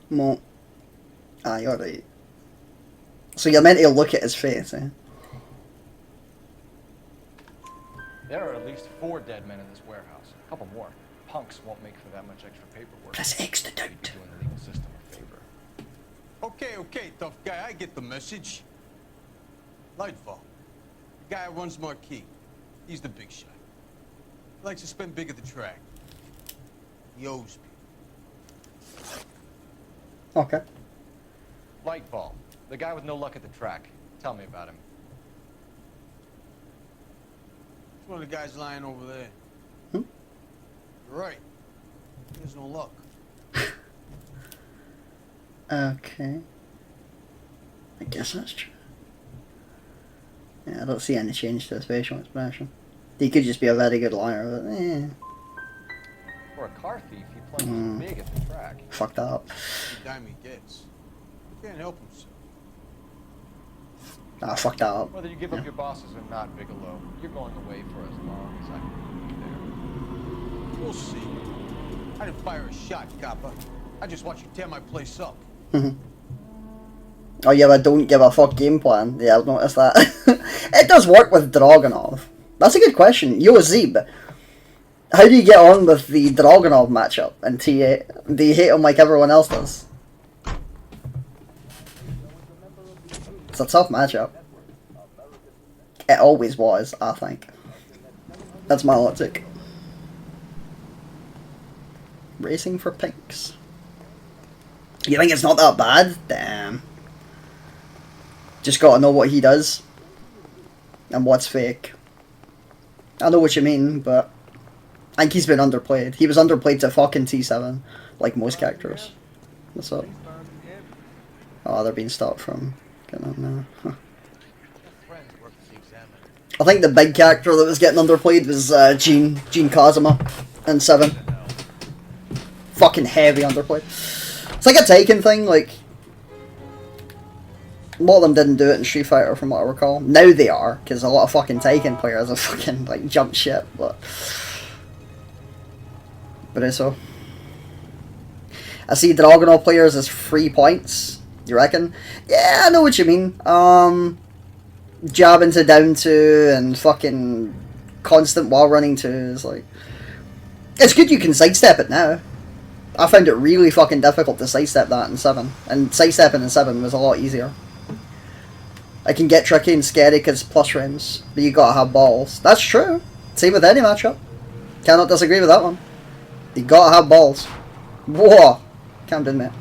Speaker 2: Well, you're right. So you're meant to look at his face, eh?
Speaker 5: There are at least 4 dead men in this warehouse. A couple more. Punks won't make for that much extra paperwork.
Speaker 2: Press X to doubt.
Speaker 5: You're doing the legal system a favor.
Speaker 9: Okay, tough guy, I get the message. Lightfall. The guy who runs Marquee. He's the big shot. likes to spend big at the track. He owes me.
Speaker 2: Okay.
Speaker 5: Lightball, the guy with no luck at the track. Tell me about him.
Speaker 9: It's one of the guys lying over there.
Speaker 2: Hmm?
Speaker 9: You're right. He has no luck.
Speaker 2: Okay. I guess that's true. Yeah, I don't see any change to his facial expression. He could just be a very good liar, but eh.
Speaker 5: For a car thief, he plunges big at the track.
Speaker 2: Fucked up.
Speaker 9: Every dime he gets. He can't help himself.
Speaker 2: Ah, fucked that up.
Speaker 5: Whether you give up your bosses or not, Bigelow, you're going away for as long as I can be there.
Speaker 9: We'll see. I didn't fire a shot, copper. I just want you to tear my place up.
Speaker 2: Oh yeah, but don't give a fuck game plan. Yeah, I've noticed that. It does work with Dragunov. That's a good question. Yo, Zeb, how do you get on with the Dragunov matchup in T8? Do you hate him like everyone else does? It's a tough matchup. It always was, I think. That's my logic. Racing for pinks. You think it's not that bad? Damn. Just gotta know what he does. And what's fake. I know what you mean, but I think he's been underplayed. He was underplayed to fucking T7, like most characters. What's up? Oh, they're being stopped from getting on now. Huh. I think the big character that was getting underplayed was Gene Kazuma in 7. Fucking heavy underplayed. It's like a Taken thing, like a lot of them didn't do it in Street Fighter from what I recall. Now they are, because a lot of fucking Taken players have fucking like jumped shit, but it's so. I see Dragunov players as 3 points, you reckon? Yeah, I know what you mean. Jabbing to down 2 and fucking constant wall running 2 is like, it's good you can sidestep it now. I found it really fucking difficult to sidestep that in 7, and sidestepping in 7 was a lot easier. I can get tricky and scary because plus frames, but you gotta have balls. That's true. Same with any matchup. Cannot disagree with that one. You gotta have balls. Whoa! Can't admit.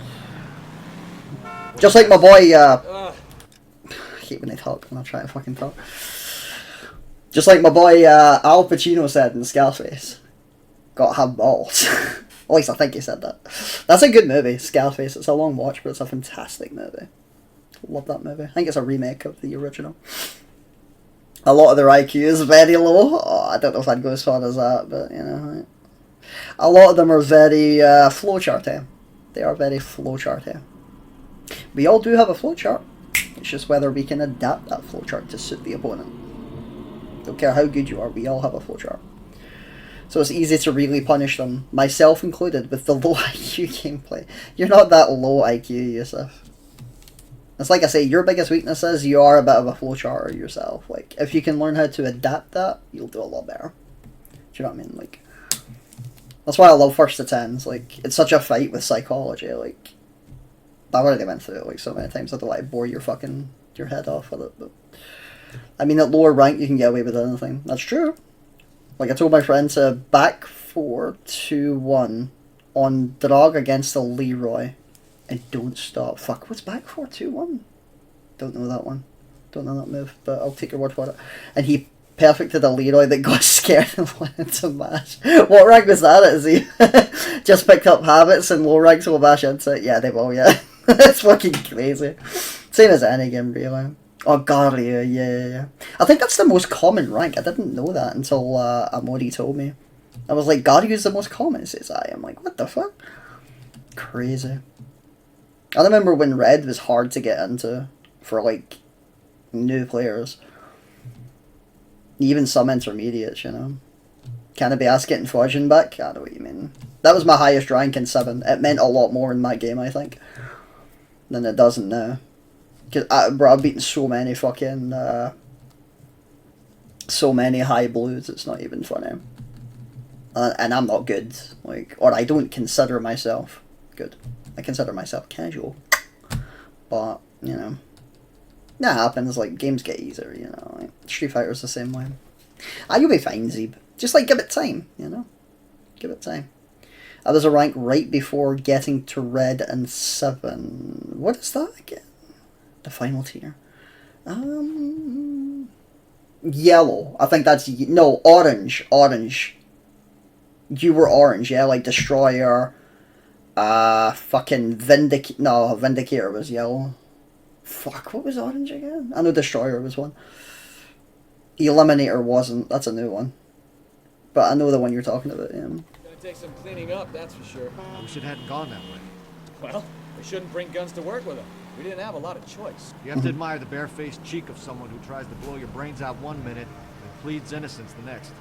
Speaker 2: Just like my boy, I hate when they talk when I try to fucking talk. Just like my boy Al Pacino said in Scarface. Gotta have balls. At least I think he said that. That's a good movie, Scarface. It's a long watch, but it's a fantastic movie. Love that movie. I think it's a remake of the original. A lot of their IQ is very low. Oh, I don't know if I'd go as far as that, but you know. A lot of them are very flowcharty. They are very flowcharty. We all do have a flowchart. It's just whether we can adapt that flowchart to suit the opponent. Don't care how good you are, we all have a flowchart. So it's easy to really punish them, myself included, with the low IQ gameplay. You're not that low IQ, Yusuf. It's like I say, your biggest weakness is you are a bit of a flowcharter yourself. Like, if you can learn how to adapt that, you'll do a lot better. Do you know what I mean? Like, that's why I love first to 10s. Like, it's such a fight with psychology. Like, I've already went through it like so many times. I don't like bore your head off with it. But I mean, at lower rank, you can get away with anything. That's true. Like, I told my friend to back 4-2-1 on Drag against the Leroy. And don't stop. Fuck, what's back 4-2-1? Don't know that one. Don't know that move, but I'll take your word for it. And he perfected a Leroy that got scared and wanted to mash. What rank was that? Is he just picked up habits and low ranks will mash into it? Yeah, they will, yeah. It's fucking crazy. Same as any game, really. Oh, Garia, yeah. I think that's the most common rank. I didn't know that until Amori told me. I was like, Garyu's the most common, he says I. I'm like, what the fuck? Crazy. I remember when Red was hard to get into for, like, new players. Even some intermediates, you know. Can it be asked getting Fujin back? I know what you mean. That was my highest rank in 7. It meant a lot more in that game, I think, than it doesn't now. Because, bro, I've beaten so many fucking, so many high blues, it's not even funny. And I'm not good, like, or I don't consider myself good. I consider myself casual. But, you know, that happens, like, games get easier, you know. Like, Street Fighter's the same way. You'll be fine, Zeb. Just like give it time, you know? Give it time. I was a rank right before getting to red and 7. What is that again? The final tier. Yellow. I think that's... No, orange. Orange. You were orange, yeah? Like Destroyer. Fucking Vindicator. No, Vindicator was yellow. Fuck, what was orange again? I know Destroyer was one. Eliminator wasn't. That's a new one. But I know the one you're talking about, yeah.
Speaker 8: Gonna take some cleaning up, that's for sure. I wish it hadn't gone that way.
Speaker 5: Well, we shouldn't bring guns to work with them. We didn't have a lot of choice.
Speaker 8: You have to admire the barefaced cheek of someone who tries to blow your brains out one minute and pleads innocence the next.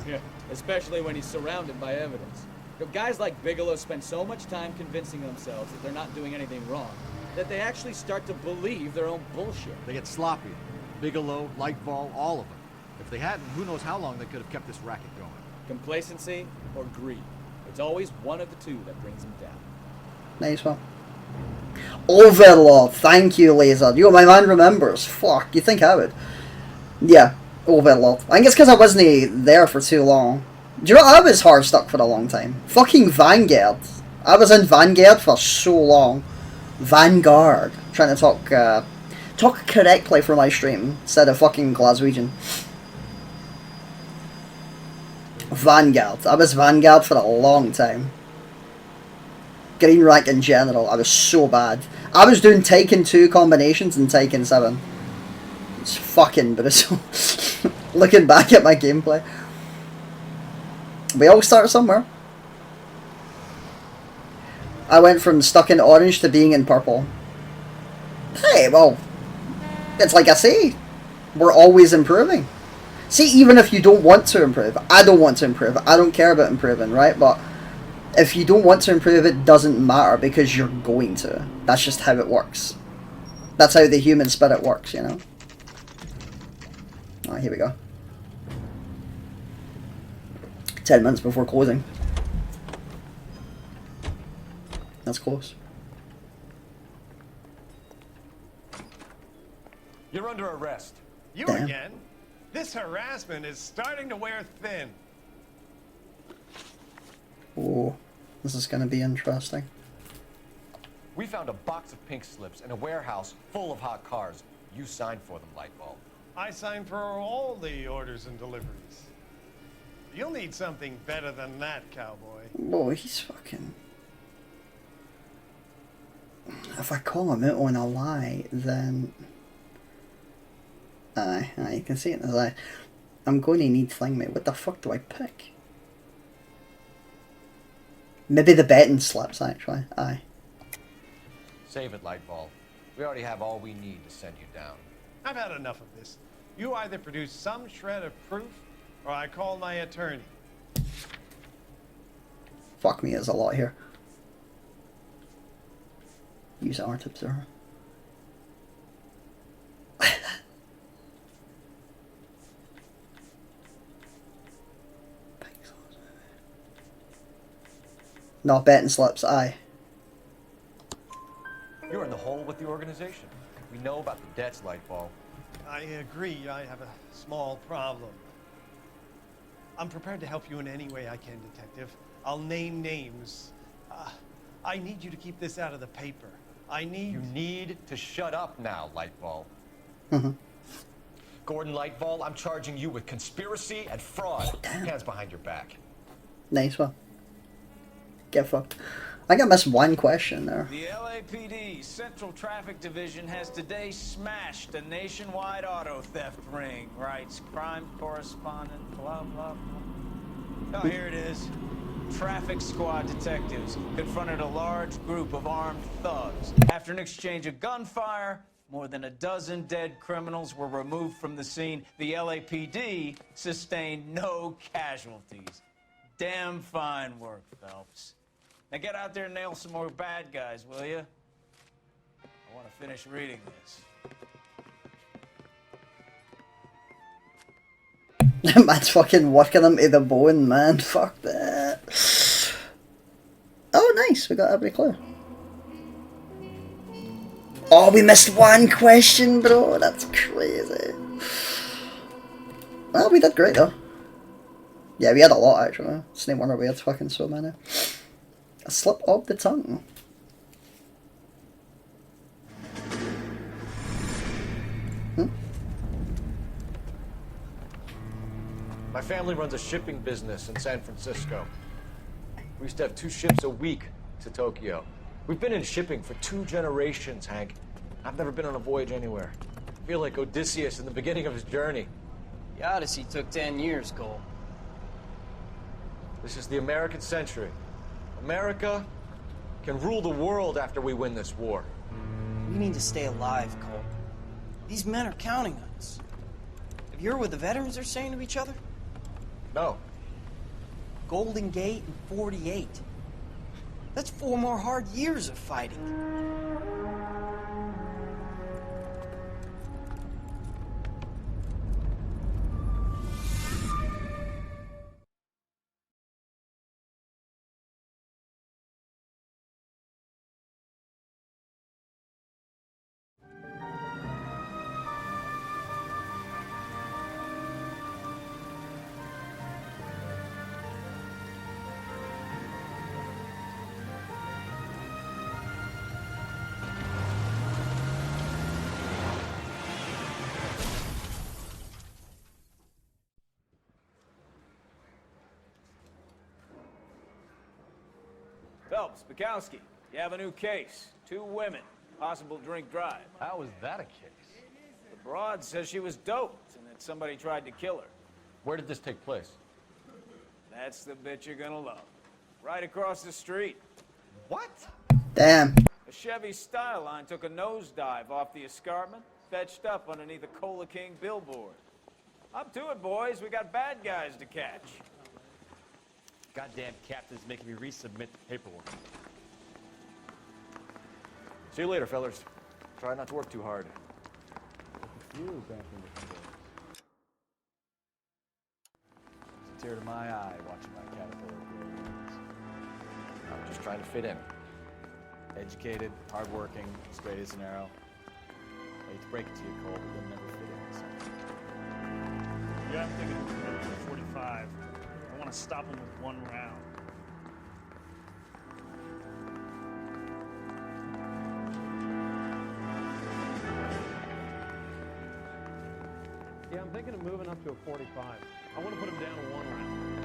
Speaker 5: Yeah, especially when he's surrounded by evidence. You know, guys like Bigelow spend so much time convincing themselves that they're not doing anything wrong, that they actually start to believe their own bullshit.
Speaker 8: They get sloppy. Bigelow, Lightball, all of them. If they hadn't, who knows how long they could have kept this racket going.
Speaker 5: Complacency or greed. It's always one of the two that brings them down.
Speaker 2: Nice one. Overlord, thank you, Laser. Yo, my man remembers. Fuck, you think I would? Yeah, Overlord. I think it's because I wasn't there for too long. Do you know what? I was hard stuck for a long time. Fucking Vanguard. I was in Vanguard for so long. Vanguard. Trying to talk correctly for my stream instead of fucking Glaswegian. Vanguard. I was Vanguard for a long time. Green rank in general, I was so bad. I was doing Taken 2 combinations and Taken 7. It's fucking brutal. Looking back at my gameplay. We all start somewhere. I went from stuck in orange to being in purple. Hey, well, it's like I say, we're always improving. See, even if you don't want to improve, I don't want to improve, I don't care about improving, right? But if you don't want to improve, it doesn't matter because you're going to. That's just how it works. That's how the human spirit works, you know? Alright, here we go. 10 minutes before closing. That's close.
Speaker 5: You're under arrest.
Speaker 11: You
Speaker 2: Damn.
Speaker 11: again? This harassment is starting to wear thin.
Speaker 2: Oh, this is going to be interesting.
Speaker 5: We found a box of pink slips in a warehouse full of hot cars. You signed for them, Lightball.
Speaker 11: I signed for all the orders and deliveries. You'll need something better than that, cowboy.
Speaker 2: Whoa, he's fucking... If I call him out on a lie, then... Aye, you can see it in his eye. I'm going to need Fling Mate. What the fuck do I pick? Maybe the betting slips, actually. Aye.
Speaker 5: Save it, Lightball. We already have all we need to send you down.
Speaker 11: I've had enough of this. You either produce some shred of proof, or I call my attorney.
Speaker 2: Fuck me, there's a lot here. Use Art Observer. No, betting slips, aye.
Speaker 5: You're in the hole with the organization. We know about the debts, Lightball.
Speaker 11: I agree, I have a small problem. I'm prepared to help you in any way I can, Detective. I'll name names. I need you to keep this out of the paper. You
Speaker 5: need to shut up now, Lightball. Gordon Lightball, I'm charging you with conspiracy and fraud. Hands behind your back.
Speaker 2: Nice one. Get fucked. I think I missed one question there.
Speaker 3: The LAPD Central Traffic Division has today smashed a nationwide auto theft ring, writes crime correspondent, blah, blah, blah. Oh, here it is. Traffic squad detectives confronted a large group of armed thugs. After an exchange of gunfire, more than a dozen dead criminals were removed from the scene. The LAPD sustained no casualties. Damn fine work, Phelps. Now get out there and nail some more bad guys, will you? I want to finish reading this.
Speaker 2: Man's fucking working him to the bone, man. Fuck that. Oh, nice. We got every clue. Oh, we missed one question, bro. That's crazy. Well, we did great, though. Yeah, we had a lot actually. It's no wonder we had fucking so many. A slip of the tongue.
Speaker 5: My family runs a shipping business in San Francisco. We used to have 2 ships a week to Tokyo. We've been in shipping for 2 generations, Hank. I've never been on a voyage anywhere. I feel like Odysseus in the beginning of his journey.
Speaker 3: The Odyssey took 10 years, Cole.
Speaker 5: This is the American century. America can rule the world after we win this war.
Speaker 3: We need to stay alive, Cole. These men are counting on us. Have you heard what the veterans are saying to each other?
Speaker 5: No.
Speaker 3: Golden Gate and 48. That's 4 more hard years of fighting.
Speaker 12: Phelps, Bukowski, you have a new case. 2 women, possible drink drive.
Speaker 5: How is that a case?
Speaker 12: The broad says she was doped and that somebody tried to kill her.
Speaker 5: Where did this take place?
Speaker 12: That's the bit you're gonna love. Right across the street.
Speaker 5: What?
Speaker 2: Damn.
Speaker 12: A Chevy Styline took a nosedive off the escarpment, fetched up underneath a Cola King billboard. Up to it, boys. We got bad guys to catch.
Speaker 10: Goddamn captain's making me resubmit the paperwork.
Speaker 5: See you later, fellas. Try not to work too hard.
Speaker 8: It's a tear to my eye watching my caterpillar grow wings.
Speaker 5: I'm just trying to fit in.
Speaker 8: Educated, hardworking, straight as an arrow. I hate to break it to you, Cole, but you'll never fit in with something.
Speaker 10: Yeah, I'm thinking of 45. I want to stop him with 1 round.
Speaker 9: Yeah, I'm thinking of moving up to a 45. I want to put him down to 1 round.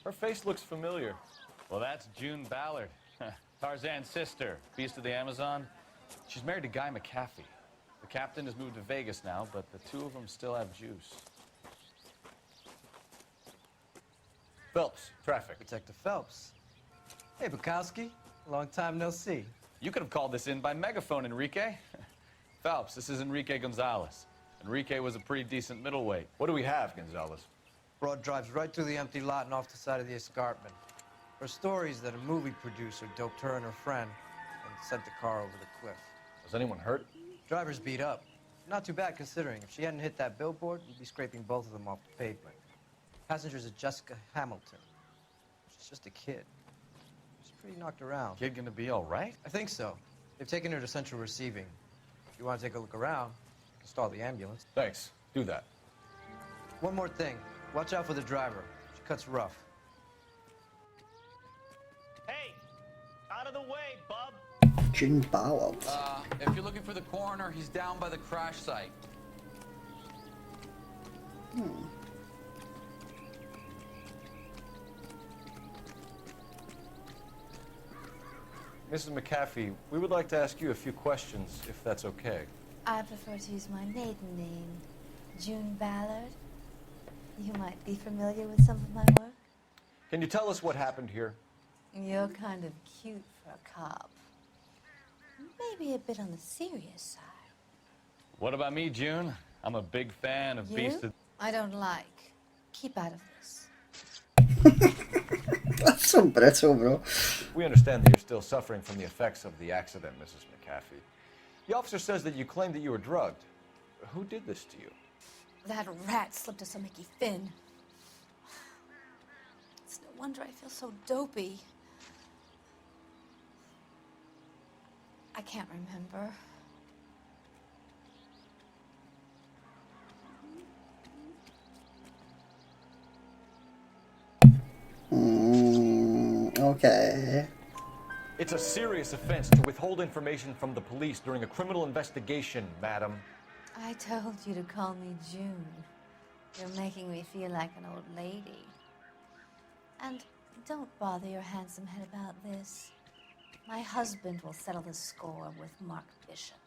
Speaker 5: Her face looks familiar.
Speaker 13: Well, that's June Ballard, Tarzan's sister, beast of the Amazon. She's married to Guy McAfee. The captain has moved to Vegas now, but the 2 of them still have juice.
Speaker 5: Phelps, traffic.
Speaker 3: Detective Phelps. Hey, Bukowski. Long time no see.
Speaker 13: You could have called this in by megaphone, Enrique. Phelps, this is Enrique Gonzalez. Enrique was a pretty decent middleweight.
Speaker 5: What do we have, Gonzalez?
Speaker 14: Broad drives right through the empty lot and off the side of the escarpment. Her story is that a movie producer doped her and her friend and sent the car over the cliff.
Speaker 5: Was anyone hurt?
Speaker 14: Driver's beat up. Not too bad considering. If she hadn't hit that billboard, we'd be scraping both of them off the pavement. Passengers are Jessica Hamilton. She's just a kid. She's pretty knocked around.
Speaker 13: Kid gonna be all right?
Speaker 14: I think so. They've taken her to central receiving. If you want to take a look around, stall the ambulance.
Speaker 5: Thanks. Do that.
Speaker 14: One more thing. Watch out for the driver. She cuts rough.
Speaker 10: Hey, out of the way, bub.
Speaker 2: June Ballard.
Speaker 15: If you're looking for the coroner, he's down by the crash site.
Speaker 5: Mrs. McAfee, we would like to ask you a few questions, if that's okay.
Speaker 16: I prefer to use my maiden name, June Ballard. You might be familiar with some of my work.
Speaker 5: Can you tell us what happened here?
Speaker 16: You're kind of cute for a cop. Maybe a bit on the serious side.
Speaker 13: What about me, June? I'm a big fan of
Speaker 16: You?
Speaker 13: Beast of...
Speaker 16: I don't like. Keep out of this.
Speaker 2: That's so brittle, bro.
Speaker 5: We understand that you're still suffering from the effects of the accident, Mrs. McAfee. The officer says that you claimed that you were drugged. Who did this to you?
Speaker 16: That rat slipped us a Mickey Finn. It's no wonder I feel so dopey. I can't remember.
Speaker 2: Okay.
Speaker 5: It's a serious offense to withhold information from the police during a criminal investigation, madam.
Speaker 16: I told you to call me June. You're making me feel like an old lady. And don't bother your handsome head about this. My husband will settle the score with Mark Bishop.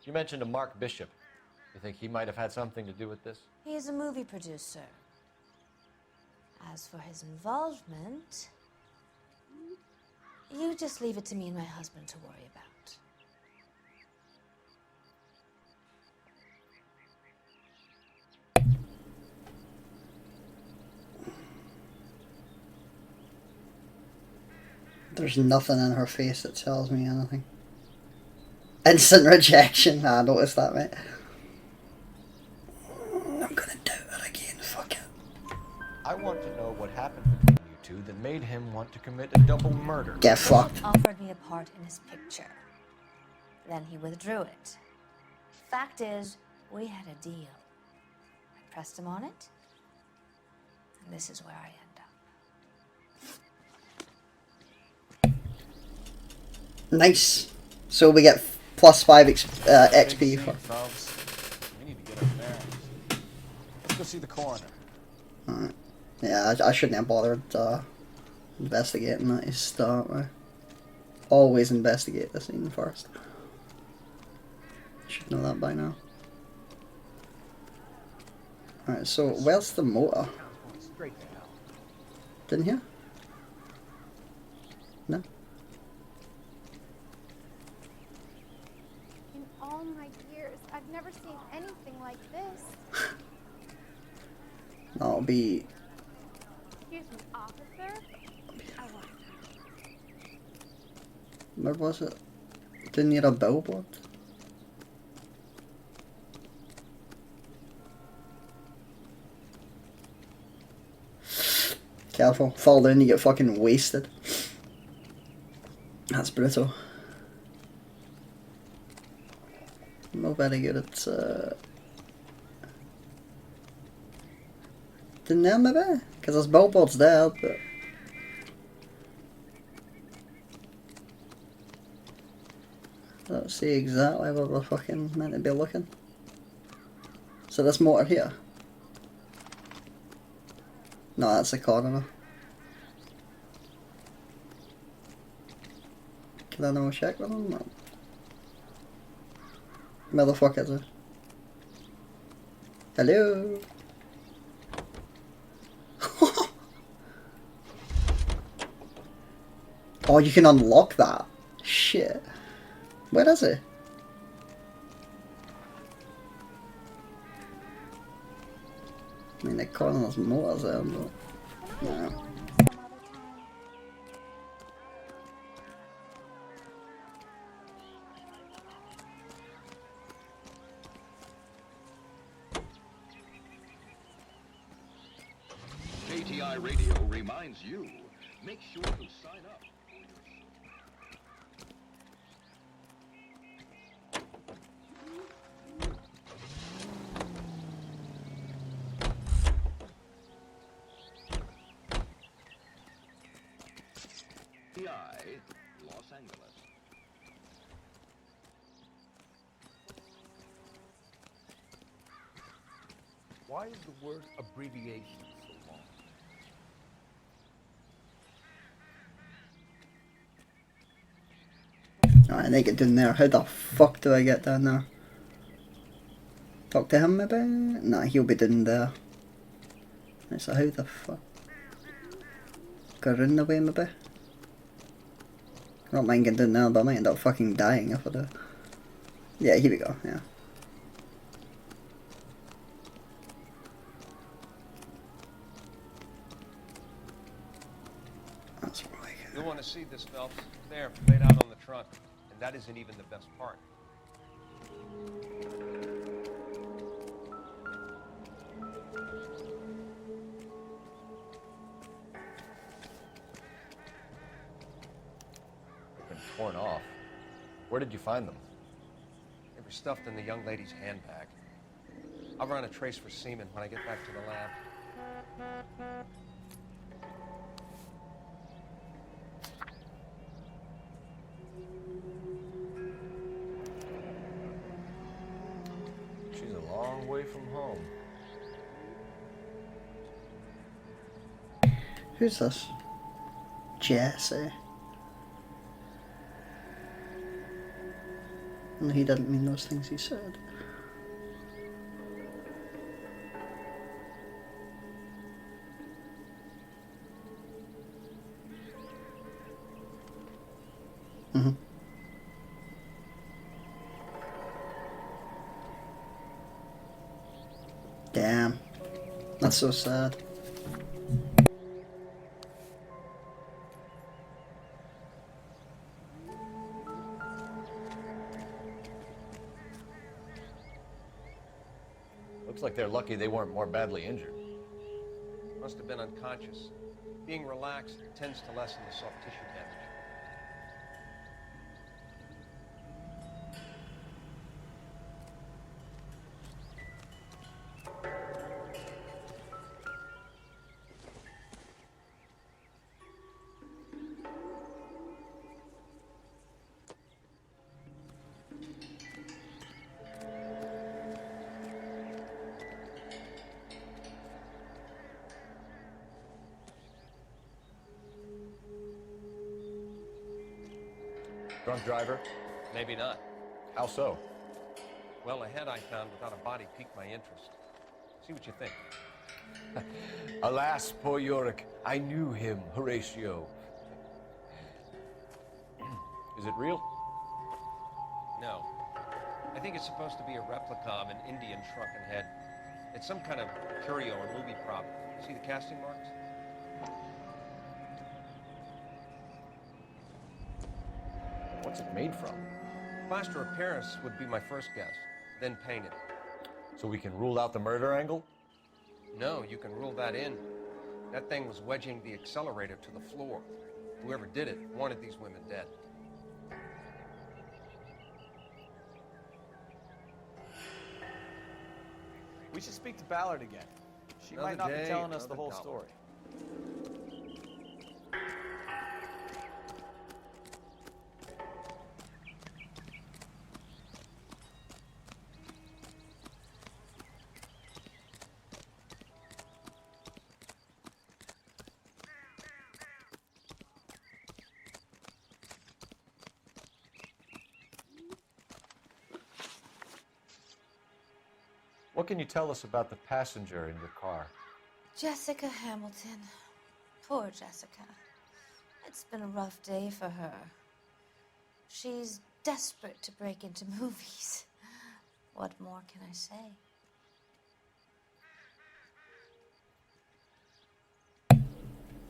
Speaker 5: You mentioned a Mark Bishop. You think he might have had something to do with this?
Speaker 16: He's a movie producer. As for his involvement, you just leave it to me and my husband to worry about.
Speaker 2: There's nothing in her face that tells me anything. Instant rejection. I noticed that, mate. I'm gonna do it again. Fuck it.
Speaker 5: I want to know what happened between you two that made him want to commit a double murder.
Speaker 2: Get fucked.
Speaker 16: He offered me a part in his picture. Then he withdrew it. Fact is, we had a deal. I pressed him on it, and this is where I end up.
Speaker 2: Nice. So we get plus 5 XP for.
Speaker 8: We need to get up there. Let's go see the coroner.
Speaker 2: Alright. Yeah, I shouldn't have bothered investigating that to start with. Always investigate the scene first. Should know that by now. Alright, so where's the motor?
Speaker 11: Straight to hell.
Speaker 2: Didn't you? No?
Speaker 4: In all my years, I've never seen anything like this.
Speaker 2: That'll be...
Speaker 4: Excuse me, officer? I want
Speaker 2: Where was it? Didn't need a billboard? Careful, fall down, you get fucking wasted. That's brutal. I'm not very good at didn't there maybe? Because there's billboards there, but I don't see exactly where we're fucking meant to be looking. So this motor here? No, that's the coroner. Can I know check with him? No. Where the fuck is it? Hello? Oh, you can unlock that? Shit. Where is he? I mean, they're calling us motors there, but no.
Speaker 17: KTI Radio reminds you, make sure to sign up. KTI, Los Angeles.
Speaker 18: Why is the word abbreviation so long?
Speaker 2: Alright, I need to get down there. How the fuck do I get down there? Talk to him maybe? Nah, he'll be down there. Right, so how the fuck? Go around the way maybe? I don't mind getting down there, but I might end up fucking dying if I do. Yeah, here we go, yeah. That's right.
Speaker 19: You'll want to see this, Phelps. There, laid out on the trunk. And that isn't even the best part.
Speaker 5: They've been torn off. Where did you find them?
Speaker 19: They were stuffed in the young lady's handbag. I'll run a trace for semen when I get back to the lab.
Speaker 5: She's a long way from home.
Speaker 2: Who's this? Jesse. No, he didn't mean those things he said. Damn. That's so sad.
Speaker 5: Looks like they're lucky they weren't more badly injured.
Speaker 19: Must have been unconscious. Being relaxed tends to lessen the soft tissue damage.
Speaker 5: Drunk driver?
Speaker 19: Maybe not.
Speaker 5: How so?
Speaker 19: Well, a head I found without a body piqued my interest. See what you think.
Speaker 5: Alas, poor Yorick. I knew him, Horatio. Is it real?
Speaker 19: No. I think it's supposed to be a replica of an Indian shrunken head. It's some kind of curio or movie prop. See the casting marks?
Speaker 5: What's it made from?
Speaker 19: Plaster of Paris would be my first guess, then painted.
Speaker 5: So we can rule out the murder angle?
Speaker 19: No, you can rule that in. That thing was wedging the accelerator to the floor. Whoever did it wanted these women dead.
Speaker 8: We should speak to Ballard again. She
Speaker 19: Another
Speaker 8: might not be
Speaker 19: day,
Speaker 8: telling us the
Speaker 19: another
Speaker 8: whole
Speaker 19: dollar.
Speaker 8: story.
Speaker 5: What can you tell us about the passenger in your car?
Speaker 16: Jessica Hamilton. Poor Jessica. It's been a rough day for her. She's desperate to break into movies. What more can I say?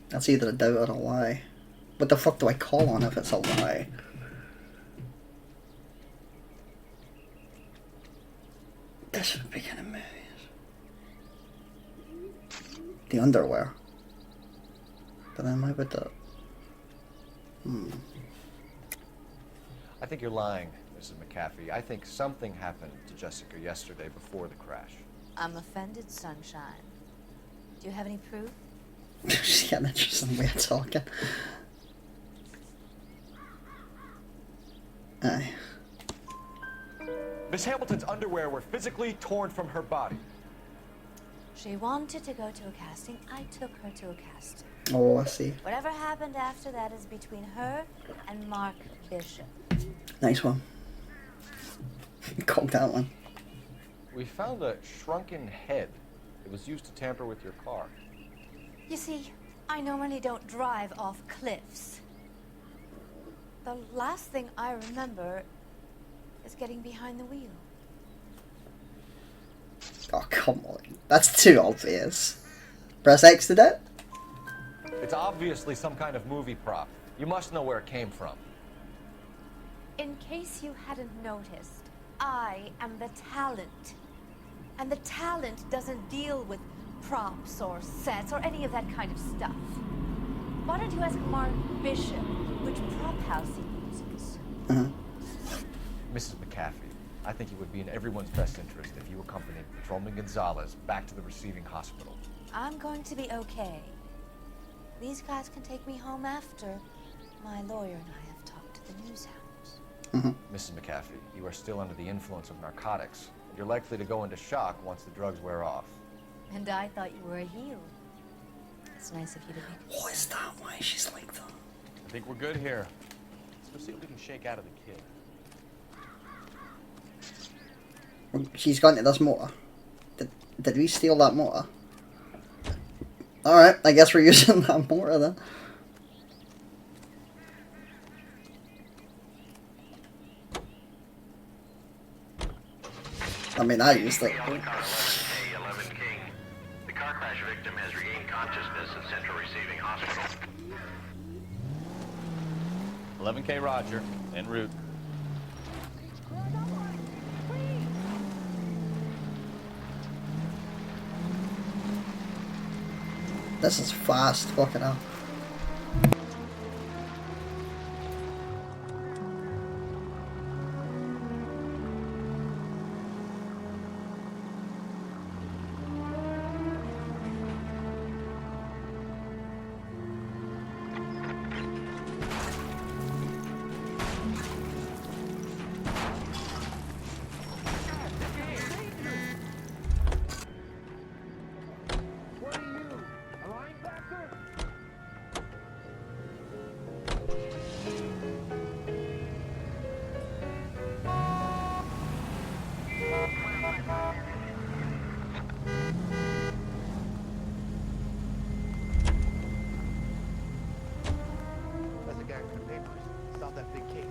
Speaker 2: That's either a doubt or a lie. What the fuck do I call on if it's a lie? This would be kind of movies. The underwear. But then why would that?
Speaker 5: I think you're lying, Mrs. McAfee. I think something happened to Jessica yesterday before the crash.
Speaker 16: I'm offended, Sunshine. Do you have any proof?
Speaker 2: She's got an interesting way of talking. Aye.
Speaker 5: Miss Hamilton's underwear were physically torn from her body.
Speaker 16: She wanted to go to a casting. I took her to a casting.
Speaker 2: Oh, I see.
Speaker 16: Whatever happened after that is between her and Mark Bishop.
Speaker 2: Nice one. Called that one.
Speaker 5: We found a shrunken head. It was used to tamper with your car.
Speaker 16: You see, I normally don't drive off cliffs. The last thing I remember is getting behind the wheel.
Speaker 2: Oh, come on. That's too obvious. Press X to that?
Speaker 5: It's obviously some kind of movie prop. You must know where it came from.
Speaker 16: In case you hadn't noticed, I am the talent. And the talent doesn't deal with props or sets or any of that kind of stuff. Why don't you ask Mark Bishop which prop house he uses?
Speaker 5: Mrs. McAfee, I think it would be in everyone's best interest if you accompanied Patrolman Gonzalez back to the receiving hospital.
Speaker 16: I'm going to be okay. These guys can take me home after. My lawyer and I have talked to the news hounds.
Speaker 5: Mrs. McAfee, you are still under the influence of narcotics. You're likely to go into shock once the drugs wear off.
Speaker 16: And I thought you were a heel. It's nice of you to make.
Speaker 2: What is that? Why is she like that?
Speaker 13: I think we're good here. Let's go see what we can shake out of the kid.
Speaker 2: She's gone to this motor. Did we steal that motor? Alright, I guess we're using that motor then. I mean, I used it.
Speaker 17: Yellow car 11K, King. The car crash victim has regained consciousness in Central Receiving Hospital.
Speaker 13: 11K Roger, en route.
Speaker 2: This is fast, fucking hell.
Speaker 18: That's the guy from the papers. Solved that big case.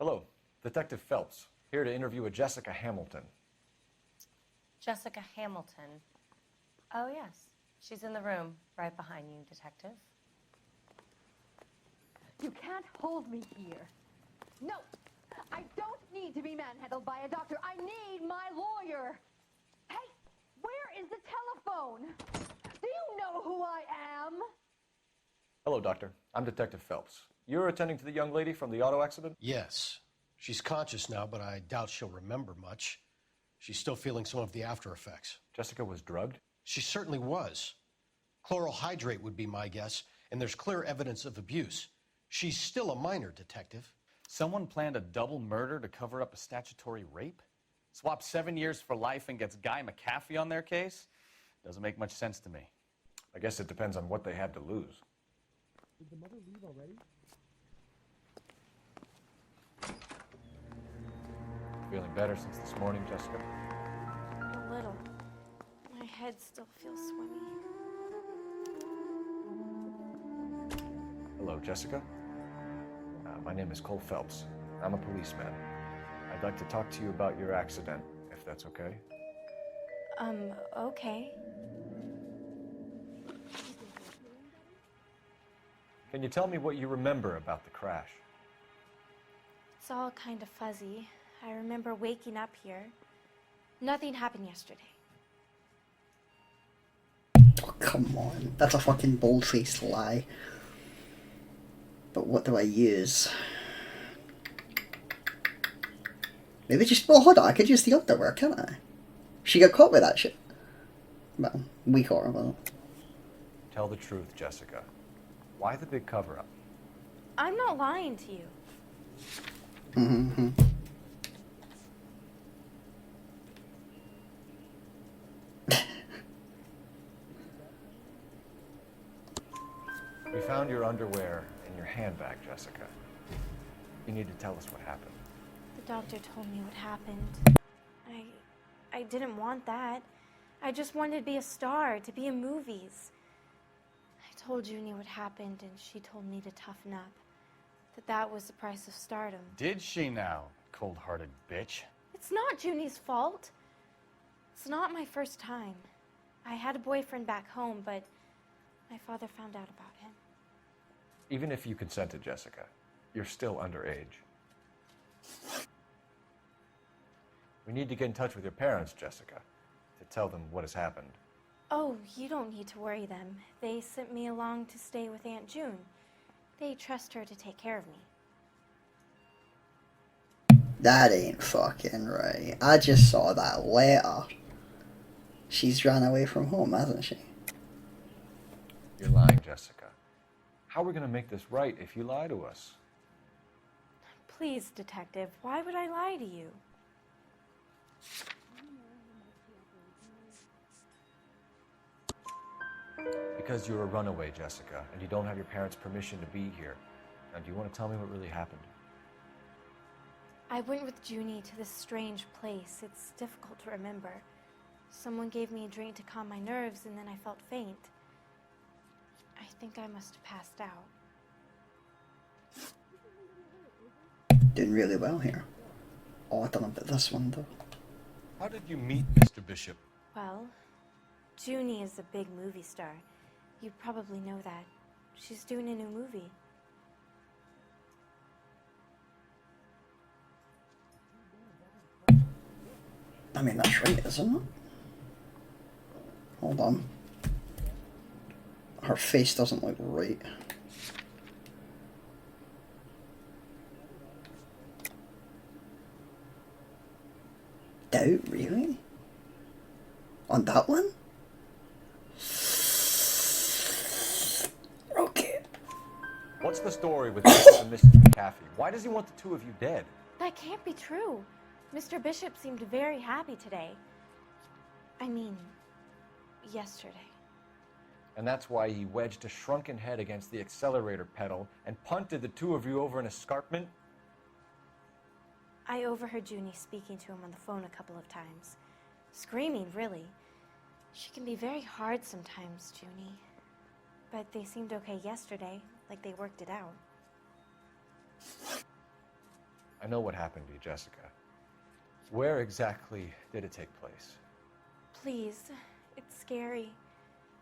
Speaker 5: Hello, Detective Phelps, here to interview a Jessica Hamilton.
Speaker 20: Jessica Hamilton. Oh, yes. She's in the room right behind you, Detective.
Speaker 21: You can't hold me here. No, I don't need to be manhandled by a doctor. I need my lawyer. Hey, where is the telephone? Do you know who I am?
Speaker 5: Hello, Doctor. I'm Detective Phelps. You're attending to the young lady from the auto accident?
Speaker 6: Yes. She's conscious now, but I doubt she'll remember much. She's still feeling some of the after effects.
Speaker 5: Jessica was drugged?
Speaker 6: She certainly was. Chloral hydrate would be my guess, and there's clear evidence of abuse. She's still a minor, Detective.
Speaker 13: Someone planned a double murder to cover up a statutory rape? Swap 7 years for life and gets Guy McAfee on their case? Doesn't make much sense to me.
Speaker 5: I guess it depends on what they have to lose.
Speaker 22: Did the mother leave already?
Speaker 5: Feeling better since this morning, Jessica?
Speaker 20: A little. My head still feels swimmy.
Speaker 5: Hello, Jessica. My name is Cole Phelps. I'm a policeman. I'd like to talk to you about your accident, if that's okay.
Speaker 20: Okay.
Speaker 5: Can you tell me what you remember about the crash?
Speaker 20: It's all kind of fuzzy. I remember waking up here. Nothing happened yesterday.
Speaker 2: Oh, come on. That's a fucking bold-faced lie. But what do I use? Maybe just... Well, hold on. I could use the underwear, can't I? She got caught with that shit. Well, we caught her, well.
Speaker 5: Tell the truth, Jessica. Why the big cover-up?
Speaker 20: I'm not lying to you.
Speaker 2: Mm-hmm.
Speaker 5: We found your underwear in your handbag, Jessica. You need to tell us what happened.
Speaker 20: The doctor told me what happened. I didn't want that. I just wanted to be a star, to be in movies. I told Junie what happened, and she told me to toughen up. That was the price of stardom.
Speaker 13: Did she now, cold-hearted bitch?
Speaker 20: It's not Junie's fault. It's not my first time. I had a boyfriend back home, but my father found out about him.
Speaker 5: Even if you consented, Jessica, you're still underage. We need to get in touch with your parents, Jessica, to tell them what has happened.
Speaker 20: Oh, you don't need to worry them. They sent me along to stay with Aunt June. They trust her to take care of me.
Speaker 2: That ain't fucking right. I just saw that letter. She's run away from home, hasn't she?
Speaker 5: You're lying, Jessica. How are we going to make this right if you lie to us?
Speaker 20: Please, Detective, why would I lie to you?
Speaker 5: Because you're a runaway, Jessica, and you don't have your parents' permission to be here. Now, do you want to tell me what really happened?
Speaker 20: I went with Junie to this strange place. It's difficult to remember. Someone gave me a drink to calm my nerves, and then I felt faint. I think I must have passed out.
Speaker 2: Doing really well here. Oh, I don't know about this one, though.
Speaker 6: How did you meet Mr. Bishop?
Speaker 20: Well, Junie is a big movie star. You probably know that. She's doing a new movie.
Speaker 2: I mean, that's right, isn't it? Hold on. Her face doesn't look right. Doubt, really? On that one? Okay.
Speaker 5: What's the story with Mr. and Mrs. McAfee? Why does he want the two of you dead?
Speaker 20: That can't be true. Mr. Bishop seemed very happy today. I mean, yesterday.
Speaker 5: And that's why he wedged a shrunken head against the accelerator pedal and punted the two of you over an escarpment?
Speaker 20: I overheard Junie speaking to him on the phone a couple of times. Screaming, really. She can be very hard sometimes, Junie. But they seemed okay yesterday, like they worked it out.
Speaker 5: I know what happened to you, Jessica. Where exactly did it take place?
Speaker 20: Please, it's scary.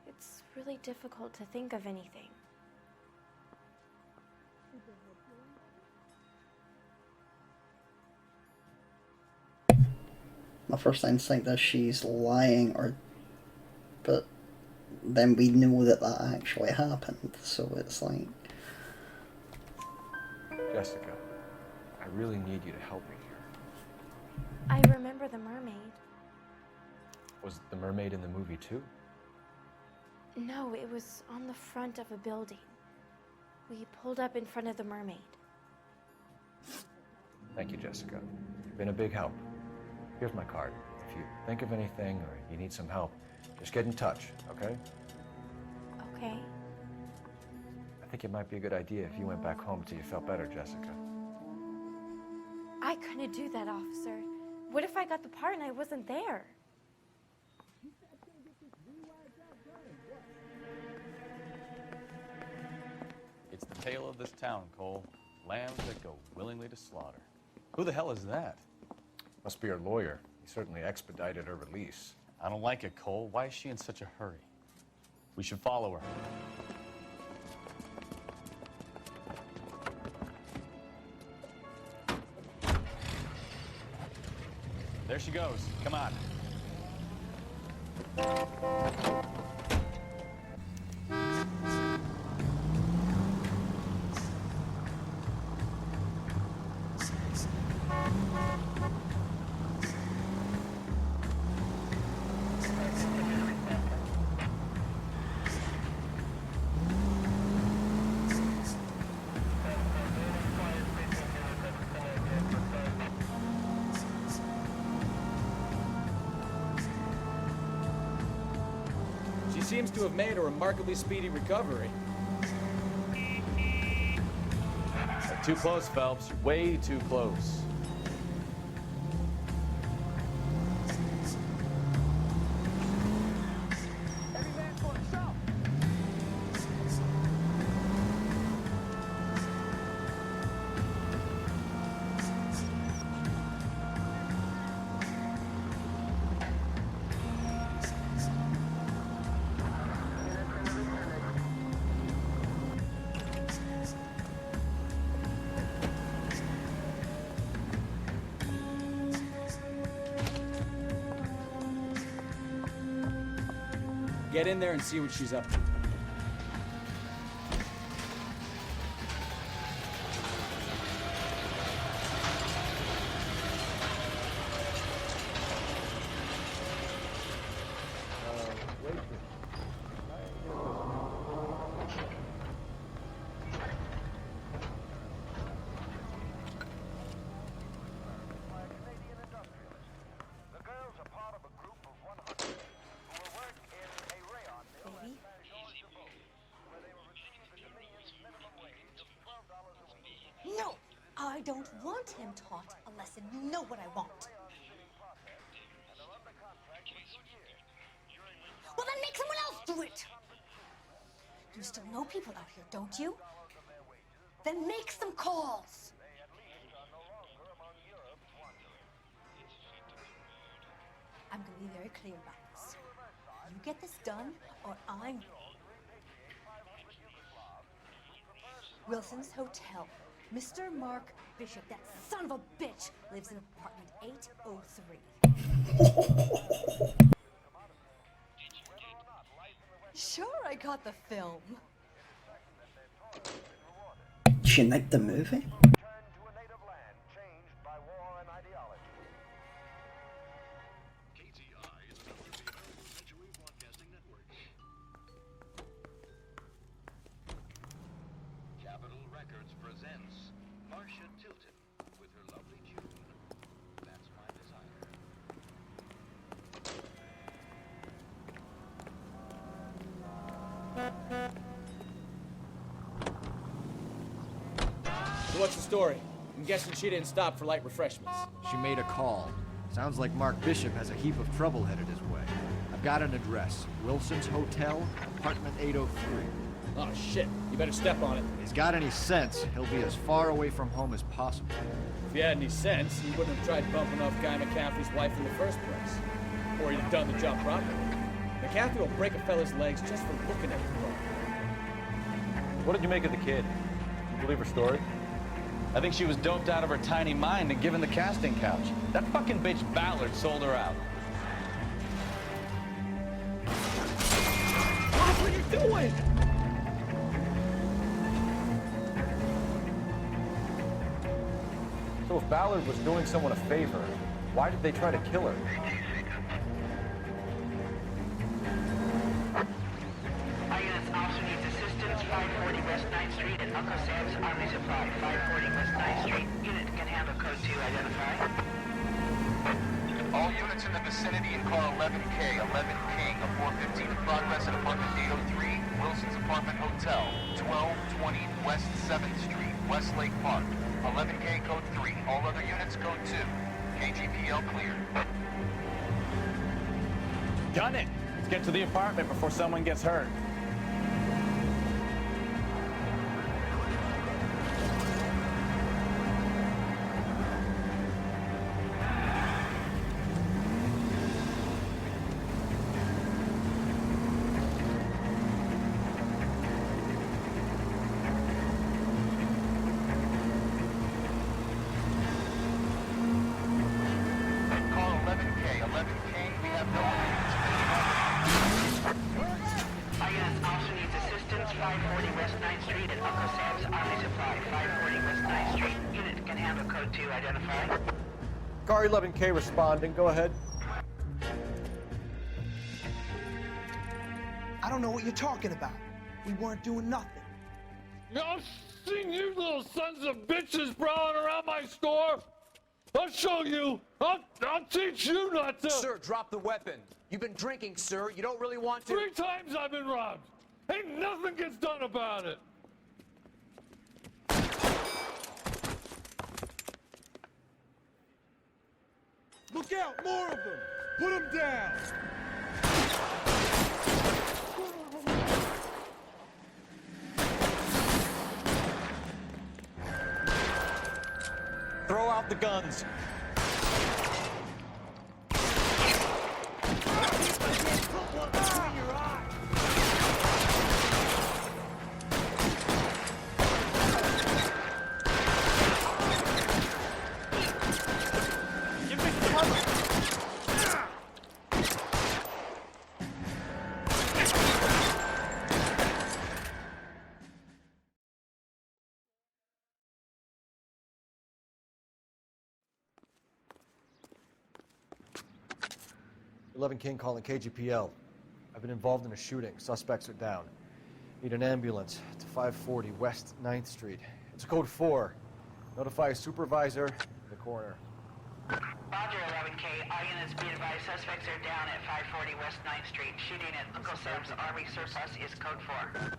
Speaker 20: It's really difficult to think of anything.
Speaker 2: My first instinct is she's lying, but then we know that that actually happened. So it's like...
Speaker 5: Jessica, I really need you to help me here.
Speaker 20: I remember the mermaid.
Speaker 5: Was the mermaid in the movie too?
Speaker 20: No, it was on the front of a building. We pulled up in front of the mermaid.
Speaker 5: Thank you, Jessica. You've been a big help. Here's my card. If you think of anything or you need some help, just get in touch, okay?
Speaker 20: Okay.
Speaker 5: I think it might be a good idea if you went back home till you felt better, Jessica.
Speaker 20: I couldn't do that, officer. What if I got the part and I wasn't there?
Speaker 13: It's the tale of this town, Cole. Lambs that go willingly to slaughter. Who the hell is that?
Speaker 5: Must be her lawyer. He certainly expedited her release.
Speaker 13: I don't like it, Cole. Why is she in such a hurry? We should follow her. There she goes. Come on.
Speaker 12: She seems to have made a remarkably speedy recovery.
Speaker 13: Too close, Phelps. You're way too close.
Speaker 12: Get in there and see what she's up to.
Speaker 21: No, I don't want him taught a lesson. You know what I want. Well, then make someone else do it. You still know people out here, don't you? Then make some calls. I'm going to be very clear about this. You get this done, or I'm... Wilson's Hotel. Mr. Mark Bishop, that son of a bitch, lives in apartment 803. Sure, I got the film.
Speaker 2: She nicked the movie?
Speaker 12: So what's the story? I'm guessing she didn't stop for light refreshments.
Speaker 5: She made a call. Sounds like Mark Bishop has a heap of trouble headed his way. I've got an address. Wilson's Hotel, apartment 803.
Speaker 12: Oh, shit. You better step on it.
Speaker 5: If he's got any sense, he'll be as far away from home as possible.
Speaker 12: If he had any sense, he wouldn't have tried bumping off Guy McCaffrey's wife in the first place. Or he'd have done the job properly. McCaffrey will break a fella's legs just for looking at the phone.
Speaker 13: What did you make of the kid? You believe her story? I think she was doped out of her tiny mind and given the casting couch. That fucking bitch Ballard sold her out.
Speaker 18: What are you doing?
Speaker 5: So if Ballard was doing someone a favor, why did they try to kill her?
Speaker 17: Our units also needs assistance. 540 West 9th Street and Uncle Sam's Army Supply. 540 West 9th Street. Unit can handle code 2. Identify.
Speaker 1: All units in the vicinity in car 11K, 11 King, a 415 in progress at apartment 803, Wilson's Apartment Hotel, 1220 West 7th Street, Westlake Park. 11K code 3. All other units code 2. KGPL cleared.
Speaker 13: Gun it! Let's get to the apartment before someone gets hurt.
Speaker 1: Car 11K, 11 King, we have no other units.
Speaker 17: Our units also needs assistance. 540 West 9th Street and Uncle Sam's Army Supply. 540 West 9th Street. Unit can handle code 2. Identify.
Speaker 5: Car 11K responding. Go ahead.
Speaker 22: I don't know what you're talking about. We weren't doing nothing.
Speaker 18: I've seen you little sons of bitches prowling around my store. I'll show you. I'll teach you not to.
Speaker 15: Sir, drop the weapon. You've been drinking, sir. You don't really want to.
Speaker 18: 3 times I've been robbed. Ain't nothing gets done about it. Look out, more of them. Put them down.
Speaker 5: Throw out the guns.
Speaker 18: Give me cover.
Speaker 5: 11 King calling KGPL. I've been involved in a shooting. Suspects are down. Need an ambulance to 540 West 9th Street. It's code 4. Notify a supervisor and the coroner.
Speaker 17: Roger, 11K. All units be advised. Suspects are down at 540 West 9th Street. Shooting at Uncle Sam's Army Surplus is code 4.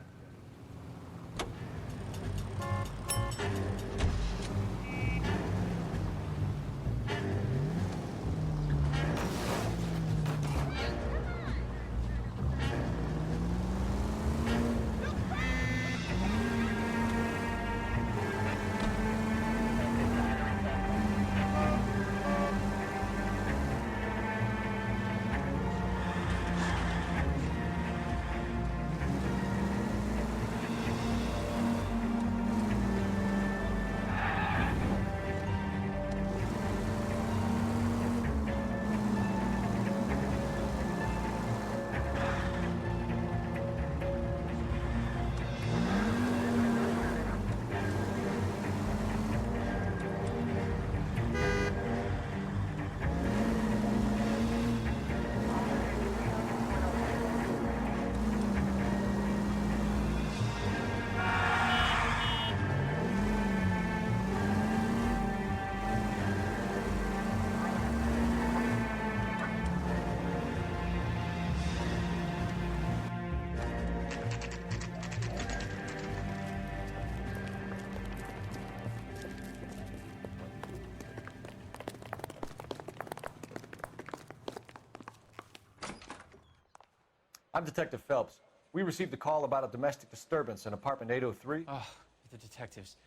Speaker 5: I'm Detective Phelps. We received a call about a domestic disturbance in apartment 803.
Speaker 7: Oh, the detectives.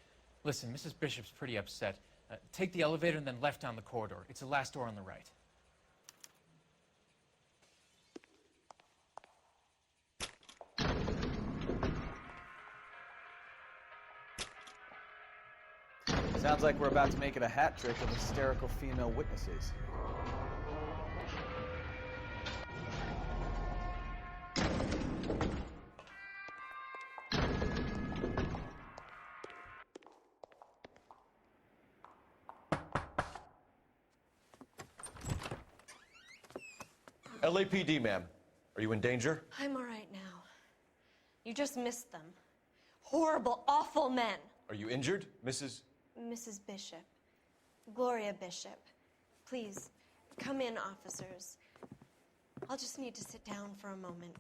Speaker 7: Listen, Mrs. Bishop's pretty upset. Take the elevator and then left down the corridor. It's the last door on the right.
Speaker 8: Sounds like we're about to make it a hat trick of hysterical female witnesses.
Speaker 5: LAPD, ma'am. Are you in danger?
Speaker 3: I'm all right now. You just missed them. Horrible, awful men.
Speaker 5: Are you injured, Mrs.?
Speaker 3: Mrs. Bishop. Gloria Bishop. Please, come in, officers. I'll just need to sit down for a moment.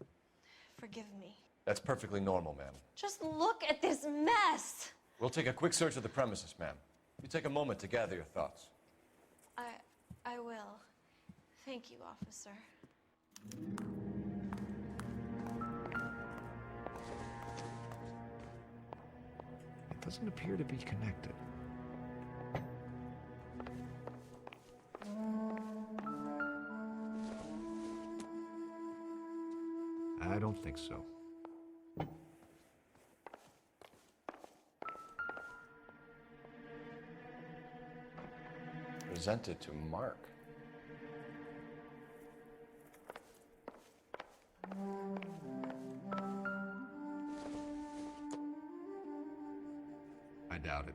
Speaker 3: Forgive me.
Speaker 5: That's perfectly normal, ma'am.
Speaker 3: Just look at this mess!
Speaker 5: We'll take a quick search of the premises, ma'am. You take a moment to gather your thoughts.
Speaker 3: I will. Thank you, officer.
Speaker 5: It doesn't appear to be connected. I don't think so. Presented to Mark. I doubt it.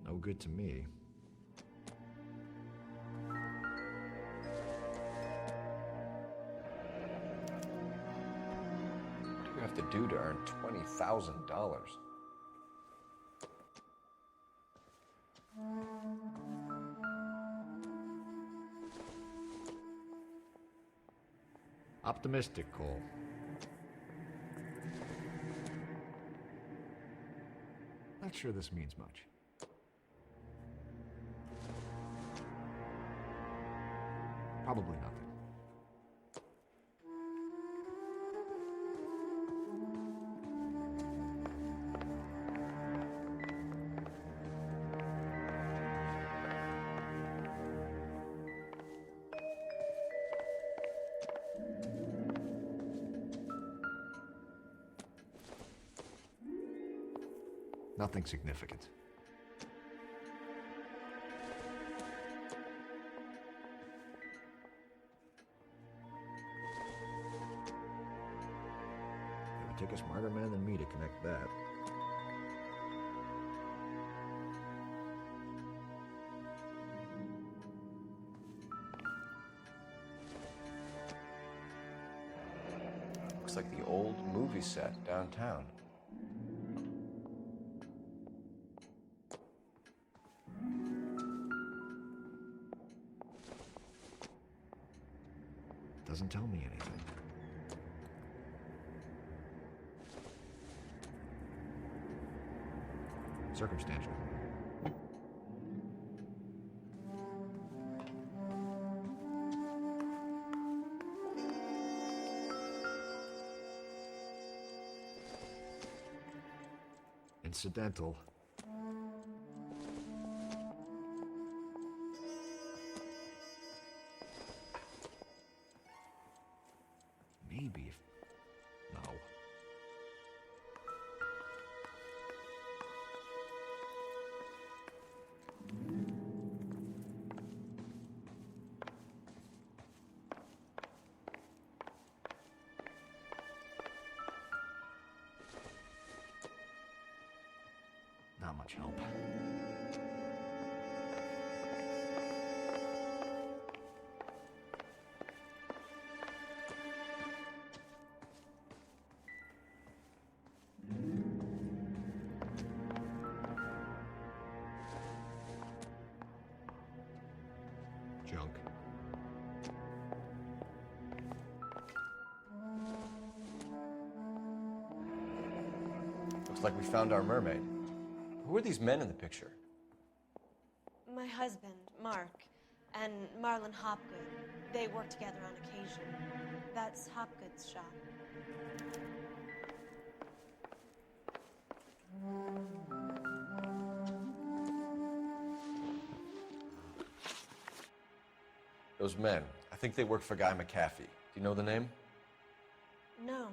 Speaker 5: No good to me. What do you have to do to earn $20,000? Optimistic, Cole. Not sure this means much. Probably nothing. Nothing significant. It would take a smarter man than me to connect that. Looks like the old movie set downtown. Doesn't tell me anything. Circumstantial. Incidental. Maybe if... No. Not much help. Junk. Looks like we found our mermaid. Who are these men in the picture?
Speaker 3: My husband, Mark, and Marlon Hopgood. They work together on occasion. That's Hopgood's shop.
Speaker 5: Those men, I think they work for Guy McAfee. Do you know the name?
Speaker 3: No.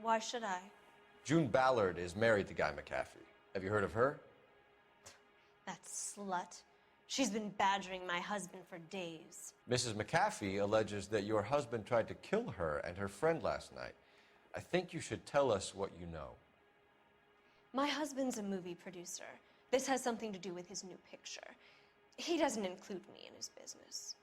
Speaker 3: Why should I?
Speaker 5: June Ballard is married to Guy McAfee. Have you heard of her?
Speaker 3: That slut. She's been badgering my husband for days.
Speaker 5: Mrs. McAfee alleges that your husband tried to kill her and her friend last night. I think you should tell us what you know.
Speaker 3: My husband's a movie producer. This has something to do with his new picture. He doesn't include me in his business.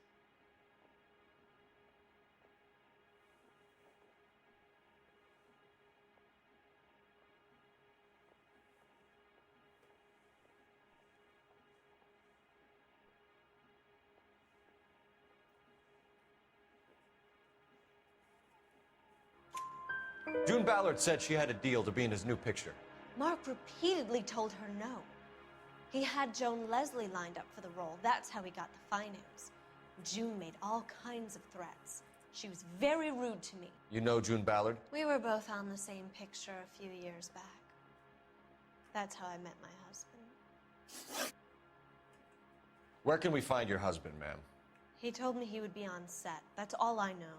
Speaker 5: June Ballard said she had a deal to be in his new picture.
Speaker 3: Mark repeatedly told her no. He had Joan Leslie lined up for the role. That's how he got the finance. June made all kinds of threats. She was very rude to me.
Speaker 5: You know June Ballard?
Speaker 3: We were both on the same picture a few years back. That's how I met my husband.
Speaker 5: Where can we find your husband, ma'am?
Speaker 3: He told me he would be on set. That's all I know.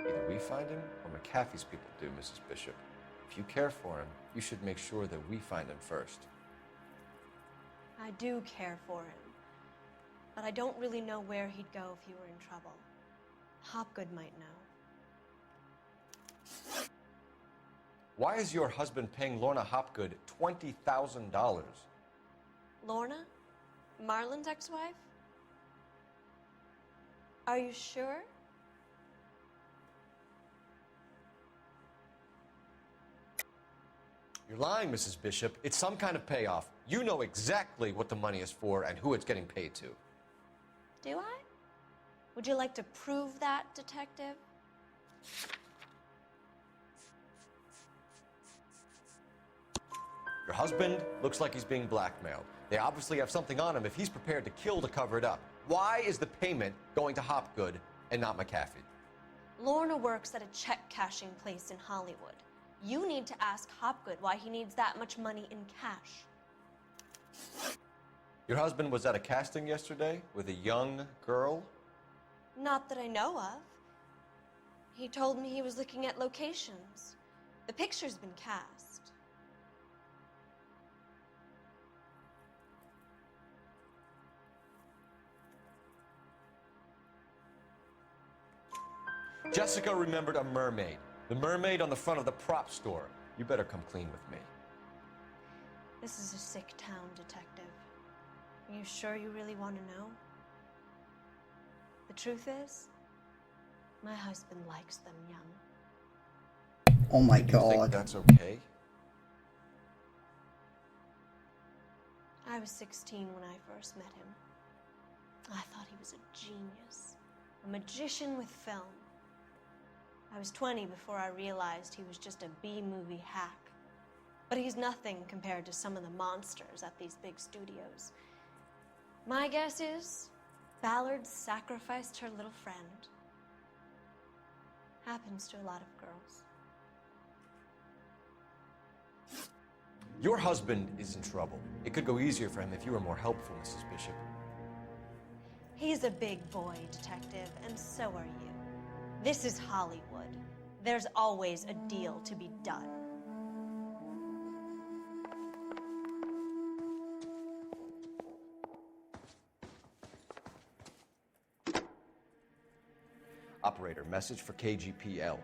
Speaker 5: Either we find him or McAfee's people do, Mrs. Bishop. If you care for him, you should make sure that we find him first.
Speaker 3: I do care for him. But I don't really know where he'd go if he were in trouble. Hopgood might know.
Speaker 5: Why is your husband paying Lorna Hopgood $20,000?
Speaker 3: Lorna? Marlon's ex-wife? Are you sure?
Speaker 5: You're lying, Mrs. Bishop. It's some kind of payoff. You know exactly what the money is for and who it's getting paid to.
Speaker 3: Do I? Would you like to prove that, detective?
Speaker 5: Your husband looks like he's being blackmailed. They obviously have something on him if he's prepared to kill to cover it up. Why is the payment going to Hopgood and not McAfee?
Speaker 3: Lorna works at a check-cashing place in Hollywood. You need to ask Hopgood why he needs that much money in cash.
Speaker 5: Your husband was at a casting yesterday with a young girl?
Speaker 3: Not that I know of. He told me he was looking at locations. The picture's been cast.
Speaker 5: Jessica remembered a mermaid. The mermaid on the front of the prop store. You better come clean with me.
Speaker 3: This is a sick town, detective. Are you sure you really want to know? The truth is, my husband likes them young.
Speaker 2: Oh my
Speaker 5: You
Speaker 2: god.
Speaker 5: think that's okay?
Speaker 3: I was 16 when I first met him. I thought he was a genius, a magician with film. I was 20 before I realized he was just a B-movie hack. But he's nothing compared to some of the monsters at these big studios. My guess is Ballard sacrificed her little friend. Happens to a lot of girls.
Speaker 5: Your husband is in trouble. It could go easier for him if you were more helpful, Mrs. Bishop.
Speaker 3: He's a big boy, detective, and so are you. This is Hollywood. There's always a deal to be done.
Speaker 5: Operator, message for KGPL.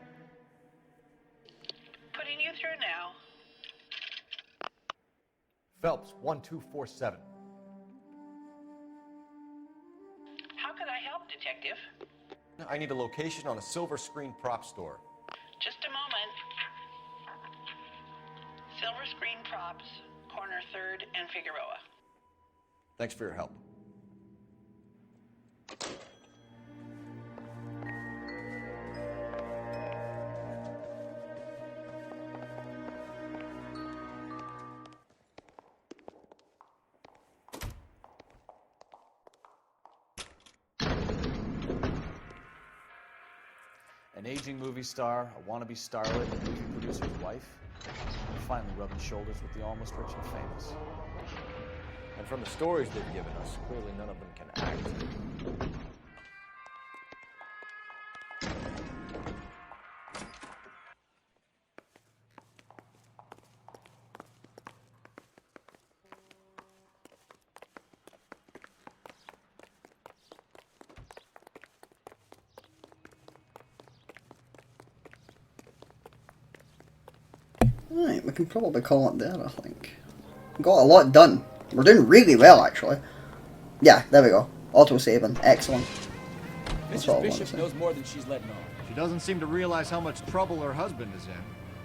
Speaker 17: Putting you through now.
Speaker 5: Phelps, 1247.
Speaker 17: How can I help, Detective?
Speaker 5: I need a location on a silver screen prop store.
Speaker 17: Just a moment. Silver Screen Props, corner 3rd and Figueroa.
Speaker 5: Thanks for your help.
Speaker 8: An aging movie star, a wannabe starlet, a movie producer's wife, finally rubbing shoulders with the almost rich and famous.
Speaker 5: And from the stories they've given us, clearly none of them can act.
Speaker 2: Right, we can probably call it there, I think. We got a lot done. We're doing really well, actually. Yeah, there we go. Auto-saving. Excellent. That's all I
Speaker 8: Mrs.
Speaker 2: want to
Speaker 8: Bishop
Speaker 2: say.
Speaker 8: knows more than she's letting on.
Speaker 5: She doesn't seem to realize how much trouble her husband is in.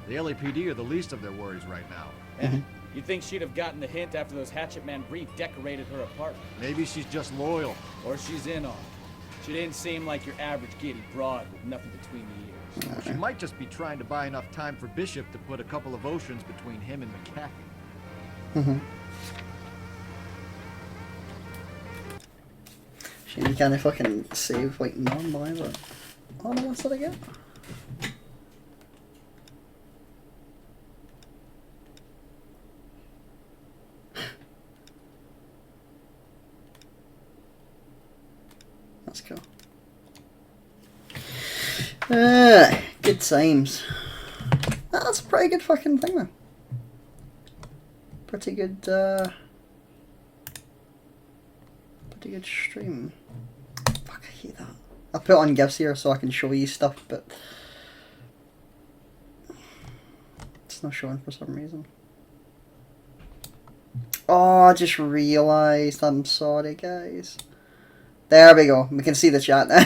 Speaker 5: The LAPD are the least of their worries right now.
Speaker 8: You'd think she'd have gotten the hint after those Hatchet Man redecorated her apartment.
Speaker 5: Maybe she's just loyal.
Speaker 8: Or she's in on it. She didn't seem like your average giddy broad with nothing between the ears.
Speaker 5: She might just be trying to buy enough time for Bishop to put a couple of oceans between him and McCaffrey.
Speaker 2: Shame you can't fucking save like normal either. Oh no, what's that again? That's cool. Good times. That's a pretty good fucking thing though. Pretty good stream. Fuck, I hate that. I put on GIFs here so I can show you stuff, but it's not showing for some reason. Oh, I just realised. I'm sorry, guys. There we go. We can see the chat now.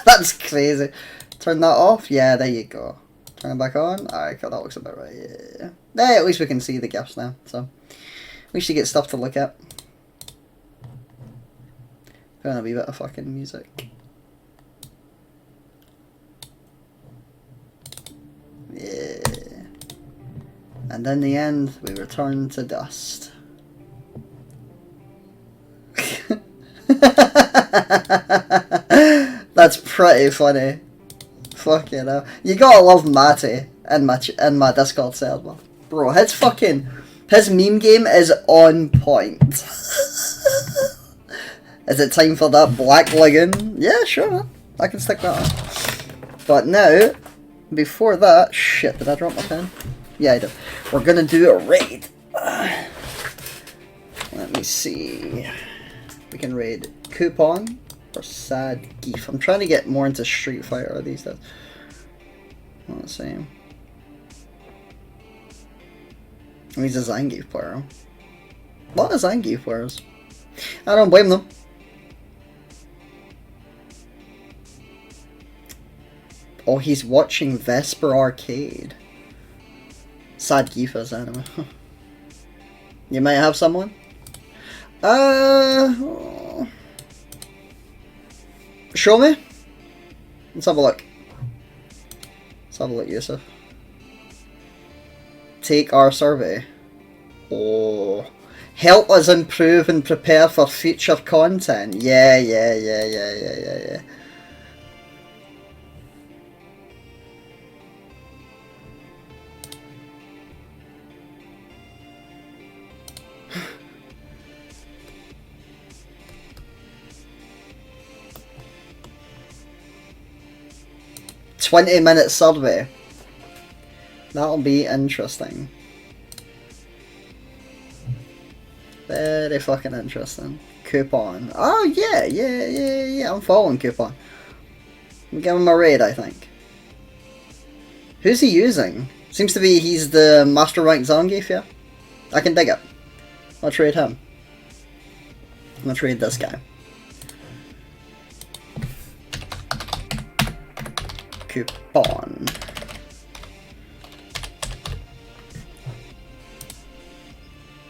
Speaker 2: That's crazy. Turn that off. Yeah, there you go. Turn it back on. Alright, cool. That looks about right. Yeah. There, at least we can see the GIFs now. So, at least you get stuff to look at. Put on a wee bit of fucking music. Yeah. And in the end, we return to dust. That's pretty funny. Fucking hell. You gotta love Matty in my Discord server. Bro, his meme game is on point. Is it time for that Black Lagoon? Yeah, sure, man. I can stick that on. But now, before that... Shit, did I drop my pen? Yeah, I did. We're gonna do a raid. Let me see. We can raid Coupon or Sad Geef. I'm trying to get more into Street Fighter these days. Let's see. He's a Zangief player. A lot of Zangief players. I don't blame them. Oh, he's watching Vesper Arcade. Sad Geefa's anime. You might have someone? Show me? Let's have a look. Let's have a look, Yusuf. Take our survey. Oh. Help us improve and prepare for future content. Yeah. 20-minute survey. That'll be interesting. Very fucking interesting. Coupon. Oh yeah. I'm following Coupon. I'm giving him a raid, I think. Who's he using? Seems to be he's the master rank Zangief, yeah? I can dig it. I'll trade him. I'm gonna trade this guy. Coupon.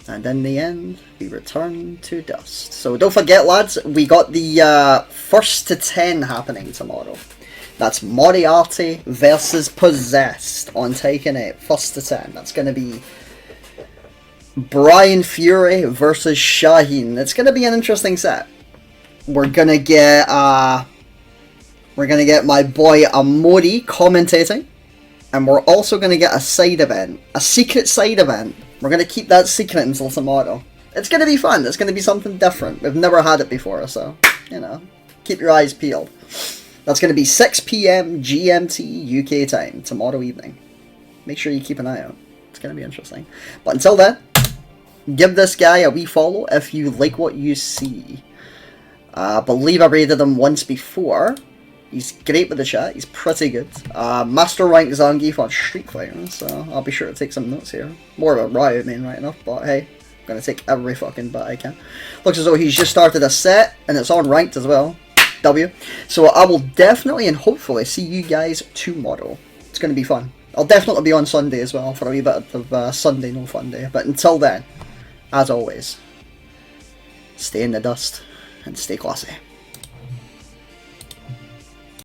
Speaker 2: And in the end, we return to dust. So don't forget, lads, we got the 1st to 10 happening tomorrow. That's Moriarty versus Possessed on Taken 8. 1st to 10. That's going to be Brian Fury versus Shaheen. It's going to be an interesting set. We're going to get my boy Amori commentating. And we're also going to get a side event. A secret side event. We're going to keep that secret until tomorrow. It's going to be fun. It's going to be something different. We've never had it before, so, you know, keep your eyes peeled. That's going to be 6 PM GMT UK time tomorrow evening. Make sure you keep an eye out. It's going to be interesting. But until then, give this guy a wee follow if you like what you see. I believe I rated him once before. He's great with the chat. He's pretty good. Master rank Zangief on Street Fighter, so I'll be sure to take some notes here. More of a Riot main right enough, but hey, I'm gonna take every fucking bit I can. Looks as though he's just started a set, and it's on ranked as well. W. So I will definitely and hopefully see you guys tomorrow. It's gonna be fun. I'll definitely be on Sunday as well for a wee bit of Sunday No Fun Day. But until then, as always, stay in the dust and stay classy.